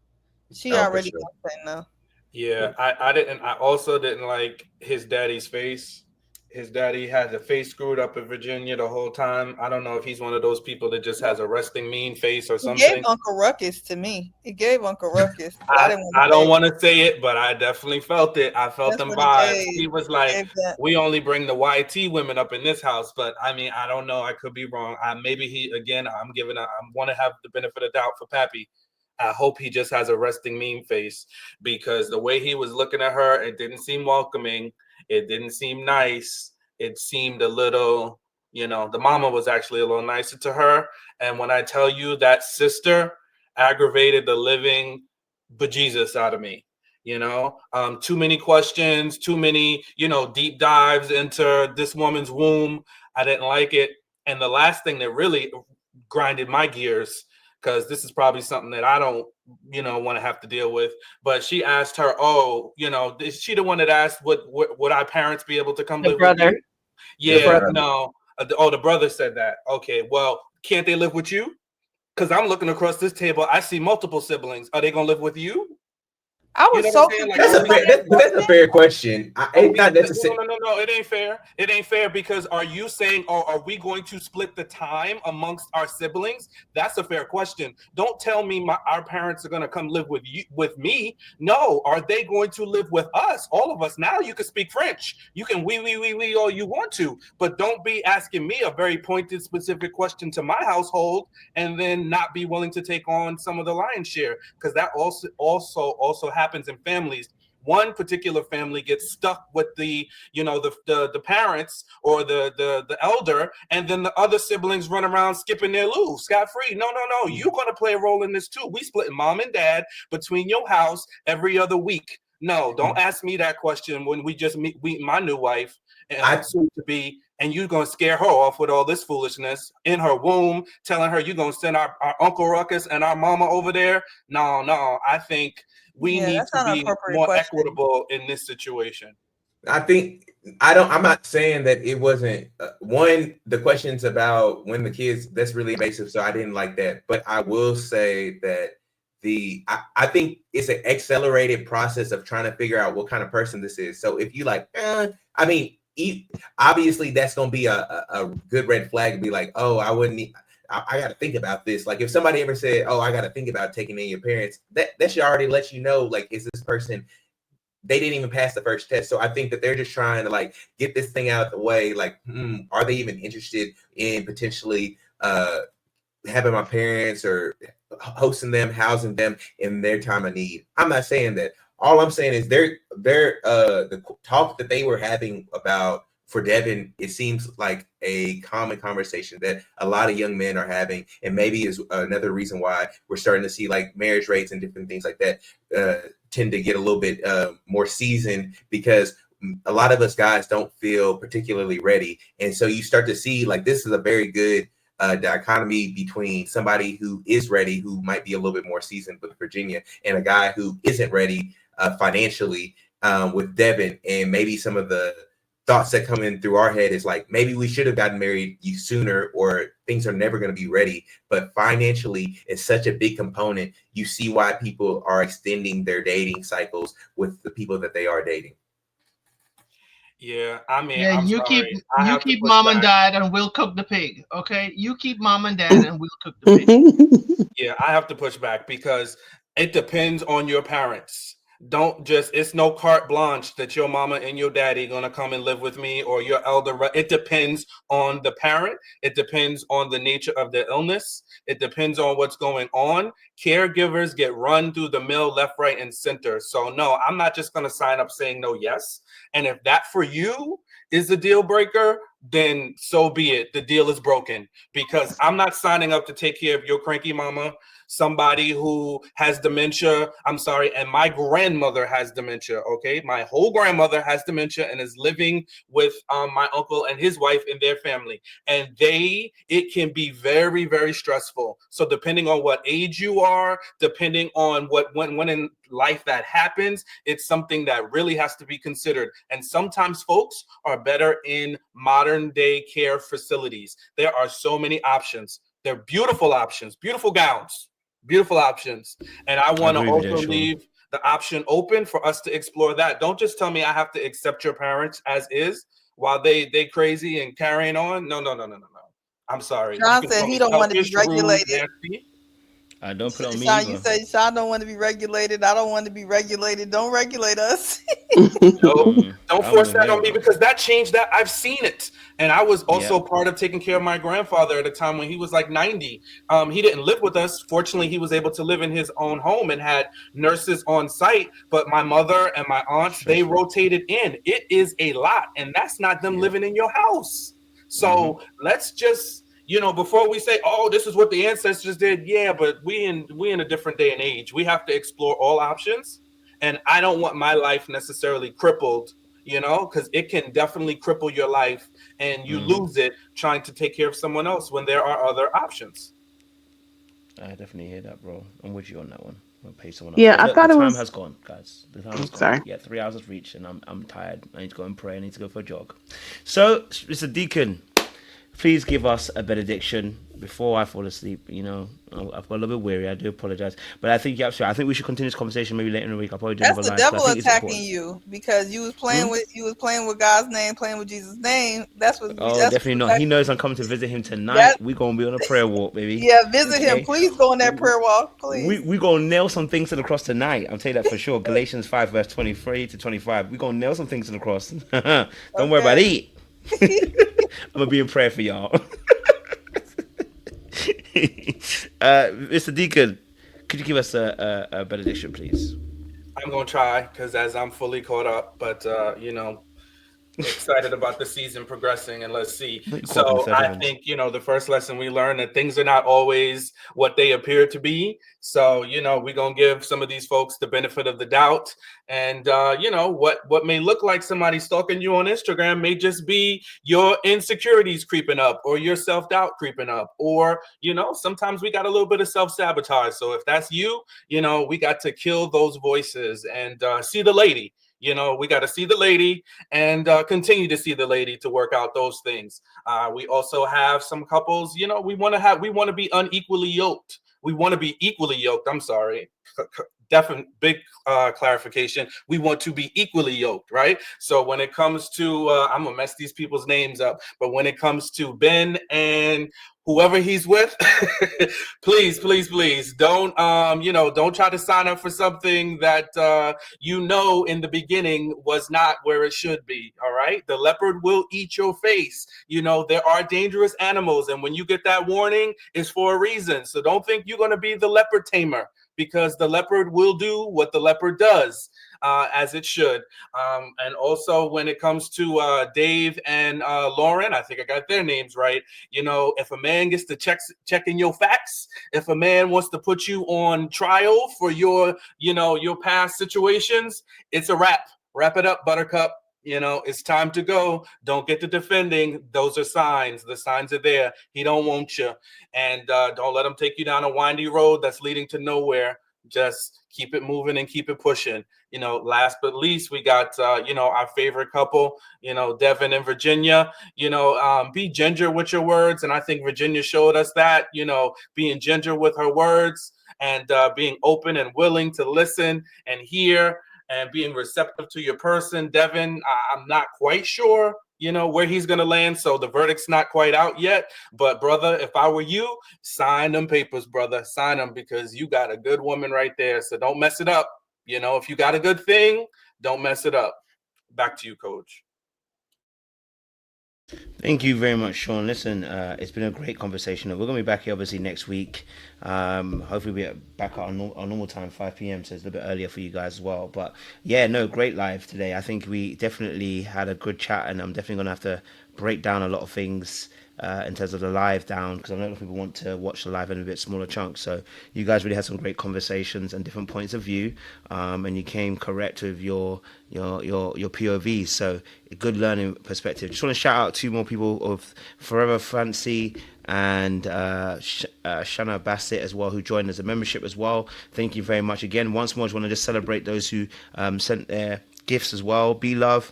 H: She already going to say no.
G: Yeah, I also didn't like his daddy's face. His daddy had the face screwed up in Virginia the whole time. I don't know if he's one of those people that just has a resting mean face or something.
H: It gave Uncle Ruckus to me. It gave Uncle Ruckus.
G: I don't want to say it, but I definitely felt it. I felt them vibes. He was like, we only bring the YT women up in this house. But I mean, I don't know. I could be wrong. Maybe he, again, I want to have the benefit of doubt for Pappy. I hope he just has a resting mean face, because the way he was looking at her, it didn't seem welcoming. It didn't seem nice. It seemed a little, the mama was actually a little nicer to her. And when I tell you that sister aggravated the living bejesus out of me, too many questions, too many, deep dives into this woman's womb. I didn't like it. And the last thing that really grinded my gears, because this is probably something that I don't, want to have to deal with. But she asked her, is she the one that asked, would our parents be able to come live with you? Yeah, no. The brother said that. Okay, well, can't they live with you? Because I'm looking across this table. I see multiple siblings. Are they going to live with you?
H: I
G: You
H: was
G: know
H: so
G: what I'm saying? Like,
H: confused
F: That's a
G: are we
H: by
F: fair.
H: that
F: That's a
H: question.
F: fair question.
G: Are
F: It's
G: we
F: not necessary.
G: no, it ain't fair. It ain't fair because are you saying, or are we going to split the time amongst our siblings? That's a fair question. Don't tell me our parents are going to come live with you, with me. No, are they going to live with us, all of us? Now you can speak French. You can we all you want to, but don't be asking me a very pointed, specific question to my household and then not be willing to take on some of the lion's share, because that also happens in families. One particular family gets stuck with the the parents or the elder, and then the other siblings run around skipping their loo scot free. No, you're going to play a role in this too. We split mom and dad between your house every other week. No, don't ask me that question when we just meet my new wife
F: I
G: soon to be, and you're gonna scare her off with all this foolishness in her womb, telling her you're gonna send our Uncle Ruckus and our mama over there. No, I think we
H: Yeah,
G: need
H: that's
G: to
H: not an
G: be
H: appropriate
G: more
H: question.
G: equitable in this situation.
F: I think I don't. I'm not saying that it wasn't one. The questions about when the kids, that's really invasive, so I didn't like that. But I will say that I think it's an accelerated process of trying to figure out what kind of person this is. So if you like, I mean, obviously that's gonna be a good red flag to be like, oh, I wouldn't. I got to think about this. Like if somebody ever said, "Oh, I got to think about taking in your parents," that should already let you know, like, is this person, they didn't even pass the first test. So I think that they're just trying to like get this thing out of the way. Like, are they even interested in potentially having my parents or hosting them, housing them in their time of need? I'm not saying that. All I'm saying is the talk that they were having about for Devon, it seems like a common conversation that a lot of young men are having, and maybe is another reason why we're starting to see like marriage rates and different things like that tend to get a little bit more seasoned, because a lot of us guys don't feel particularly ready. And so you start to see like this is a very good dichotomy between somebody who is ready, who might be a little bit more seasoned with Virginia, and a guy who isn't ready financially with Devon. And maybe some of the thoughts that come in through our head is like, maybe we should have gotten married you sooner, or things are never going to be ready. But financially is such a big component. You see why people are extending their dating cycles with the people that they are dating.
G: Yeah, I mean,
A: Yeah,
G: I'm
A: you keep
G: sorry. I have to push
A: mom and
G: back.
A: dad, and we'll cook the pig. Okay, you keep mom and dad, and we'll cook the pig.
G: Yeah, I have to push back because it depends on your parents. Don't just, it's no carte blanche that your mama and your daddy gonna come and live with me or your it depends on the parent. It depends on the nature of the illness. It depends on what's going on. Caregivers get run through the mill left, right, and center. So no, I'm not just gonna sign up saying no, yes. And if that for you is the deal breaker, then so be it. The deal is broken, because I'm not signing up to take care of your cranky mama, somebody who has dementia. I'm sorry. And my grandmother has dementia. Okay. My whole grandmother has dementia and is living with my uncle and his wife and their family. And it can be very, very stressful. So depending on what age you are, depending on when in life that happens, it's something that really has to be considered. And sometimes folks are better in modern day care facilities. There are so many options. They're beautiful options, beautiful gowns, beautiful options. And I
B: I
G: want to
B: agree with you
G: also
B: there, Sean.
G: leave the option open for us to explore that. Don't just tell me I have to accept your parents as is while they crazy and carrying on. No. I'm sorry. You
H: Sean
G: can
H: said
G: call
H: he
G: me
H: don't want to be
G: selfish, rude,
H: regulated.
G: nasty.
B: I don't put it on me
H: Sean, you
B: either.
H: say Sean don't want to be regulated. I don't want to be regulated. Don't regulate us.
G: Nope. Don't
B: I'm
G: force
B: with
G: that on
B: him,
G: me,
B: bro.
G: because that changed that. I've seen it. And I was
B: Yeah,
G: also part of taking care of my grandfather at a time when he was like 90. He didn't live with us. Fortunately, he was able to live in his own home and had nurses on site. But my mother and my aunts, they
B: stressful.
G: rotated in. It is a lot. And that's not them
B: Yeah.
G: living in your house.
B: Mm-hmm.
G: So let's just, before we say, oh, this is what the ancestors did. Yeah, but we in a different day and age. We have to explore all options. And I don't want my life necessarily crippled, because it can definitely cripple your life and you
B: Mm-hmm.
G: lose it trying to take care of someone else when there are other options.
B: I definitely hear that, bro. I'm with you on that one. I'm gonna pay someone else.
E: Yeah,
B: But
E: I
B: look, the
E: thought it
B: time
E: was.
B: has gone, guys. The time
E: I'm
B: has gone.
E: sorry.
B: Yeah, 3 hours has reached, and I'm tired. I need to go and pray. I need to go for a jog. So, Mr. Deacon, please give us a benediction before I fall asleep. You know, I've got a little bit weary. I do apologize, but I think you're absolutely. I think we should continue this conversation maybe later in the week. I'll probably do
H: That's
B: another
H: the
B: live because I
H: devil
B: think it's
H: attacking
B: important.
H: you because
B: Hmm?
H: you was playing with God's name, playing with Jesus' name.
B: Oh,
H: That's
B: definitely
H: what's
B: not. He
H: attacking
B: knows I'm
H: you.
B: coming to visit him
H: That
B: tonight. We're gonna be on a prayer walk, baby.
H: yeah, visit him.
B: Okay.
H: Please go on that prayer walk,
B: We
H: please.
B: we gonna nail some things to the cross tonight. I'll tell you that for sure. Galatians 5 verse 23 to 25. We gonna nail some things to the cross. Don't worry about
H: Okay.
B: it. I'm gonna be in prayer for y'all. Mr. Deacon, could you give us a benediction, please?
G: I'm gonna try because as I'm fully caught up, but excited about the season progressing, and let's see.
B: Not you caught up in the
G: So
B: third
G: I
B: heavens.
G: think the first lesson we learned that things are not always what they appear to be. So we're gonna give some of these folks the benefit of the doubt, and what may look like somebody stalking you on Instagram may just be your insecurities creeping up, or your self doubt creeping up, or sometimes we got a little bit of self sabotage. So if that's you, we got to kill those voices and see the lady. We got to see the lady and continue to see the lady to work out those things. We also have some couples, we want to be unequally yoked. We want to be equally yoked. I'm sorry. Definite big clarification. We want to be equally yoked, right? So when it comes to, I'm gonna mess these people's names up, but when it comes to Ben and whoever he's with, please, please, please don't try to sign up for something that in the beginning was not where it should be. All right. The leopard will eat your face. There are dangerous animals. And when you get that warning, it's for a reason. So don't think you're going to be the leopard tamer, because the leopard will do what the leopard does. As it should. And also, when it comes to Dave and Lauren, I think I got their names right. If a man gets to checking your facts, if a man wants to put you on trial for your past situations, it's a wrap. Wrap it up, Buttercup. It's time to go. Don't get to defending. Those are signs. The signs are there. He don't want you. And don't let him take you down a windy road that's leading to nowhere. Just keep it moving and keep it pushing. Last but least, we got, our favorite couple, Devon and Virginia. Be ginger with your words. And I think Virginia showed us that, being ginger with her words and being open and willing to listen and hear and being receptive to your person. Devon, I'm not quite sure, where he's going to land. So the verdict's not quite out yet. But brother, if I were you, sign them papers, brother. Sign them, because you got a good woman right there. So don't mess it up. If you got a good thing, don't mess it up. Back to you, coach.
B: Thank you very much, Sean. Listen, it's been a great conversation. We're going to be back here obviously next week. Hopefully we'll be back at our normal time, 5 p.m. So it's a little bit earlier for you guys as well. But yeah, no, great live today. I think we definitely had a good chat, and I'm definitely going to have to break down a lot of things in terms of the live down, because I know a lot of people want to watch the live in a bit smaller chunks. So you guys really had some great conversations and different points of view, and you came correct with your POVs. So a good learning perspective. Just want to shout out two more people of Forever Fancy and Shanna Bassett as well, who joined as a membership as well. Thank you very much again. Once more, I just want to just celebrate those who sent their gifts as well. Be love.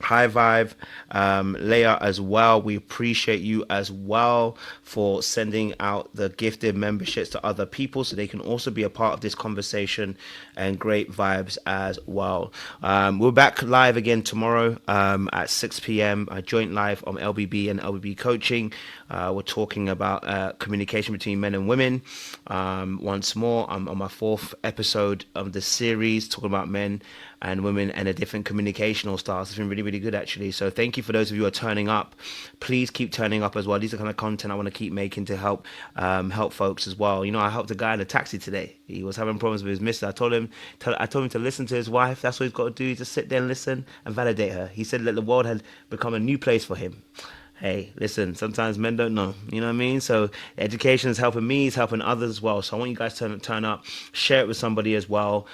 B: High Vibe, Leia as well. We appreciate you as well for sending out the gifted memberships to other people so they can also be a part of this conversation, and great vibes as well. We're back live again tomorrow at 6 p.m. Joint live on LBB and LBB Coaching. We're talking about communication between men and women. Once more, I'm on my 4th episode of the series, talking about men and women and a different communicational styles. It's been really, really good actually. So thank you for those of you who are turning up. Please keep turning up as well. These are the kind of content I want to keep making to help folks as well. I helped a guy in a taxi today. He was having problems with his mister. I told him to listen to his wife. That's what he's got to do. Just sit there and listen and validate her. He said that the world had become a new place for him. Hey, listen, sometimes men don't know, you know what I mean? So education is helping me, it's helping others as well. So I want you guys to turn up, share it with somebody as well,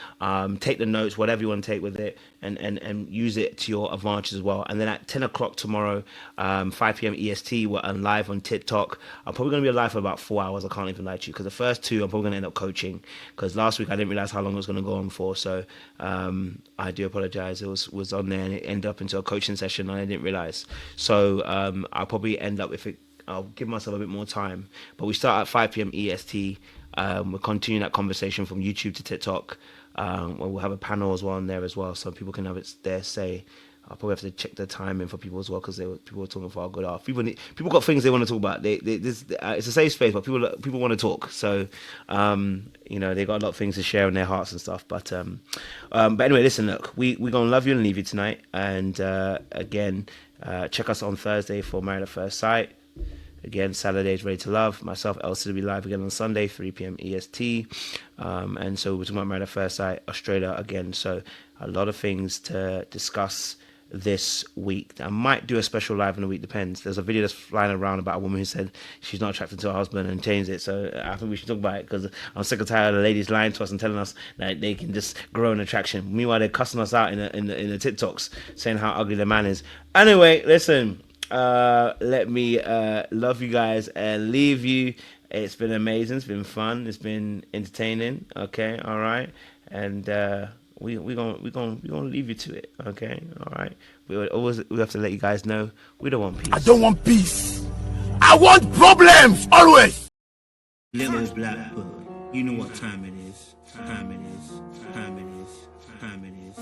B: take the notes, whatever you want to take with it, and use it to your advantage as well. And then at 10 o'clock tomorrow, 5 p.m. EST, we're on live on TikTok. I'm probably going to be live for about 4 hours. I can't even lie to you, because the first two I'm probably going to end up coaching, because last week I didn't realize how long it was going to go on for. So I do apologize. It was on there and it ended up into a coaching session and I didn't realize. So I'll probably end up, I'll give myself a bit more time. But we start at 5 p.m. EST. We're continuing that conversation from YouTube to TikTok. Where we'll have a panel as well on there as well, so people can have their say. I'll probably have to check the timing for people as well, because people were talking for a good hour. People got things they want to talk about. It's a safe space, but people want to talk. So they got a lot of things to share in their hearts and stuff. But anyway, listen, look, we're gonna love you and leave you tonight. And again, check us on Thursday for Married at First Sight. Again, Saturday's Ready to Love. Myself, Elsie, will be live again on Sunday, 3 p.m. EST. And so we're talking about Married at First Sight, Australia again. So a lot of things to discuss this week. I might do a special live in the week, depends. There's a video that's flying around about a woman who said she's not attracted to her husband and changed it. So I think we should talk about it, because I'm sick and tired of the ladies lying to us and telling us that they can just grow an attraction. Meanwhile, they're cussing us out in the TikToks, saying how ugly the man is. Anyway, listen. Let me love you guys and leave you. It's been amazing. It's been fun. It's been entertaining. Okay, all right, and we gonna leave you to it. Okay, all right. We have to let you guys know we don't want peace.
I: I don't want peace. I want problems always.
B: Little black book. You know what time it is. Time it is. Time it is. Time it is.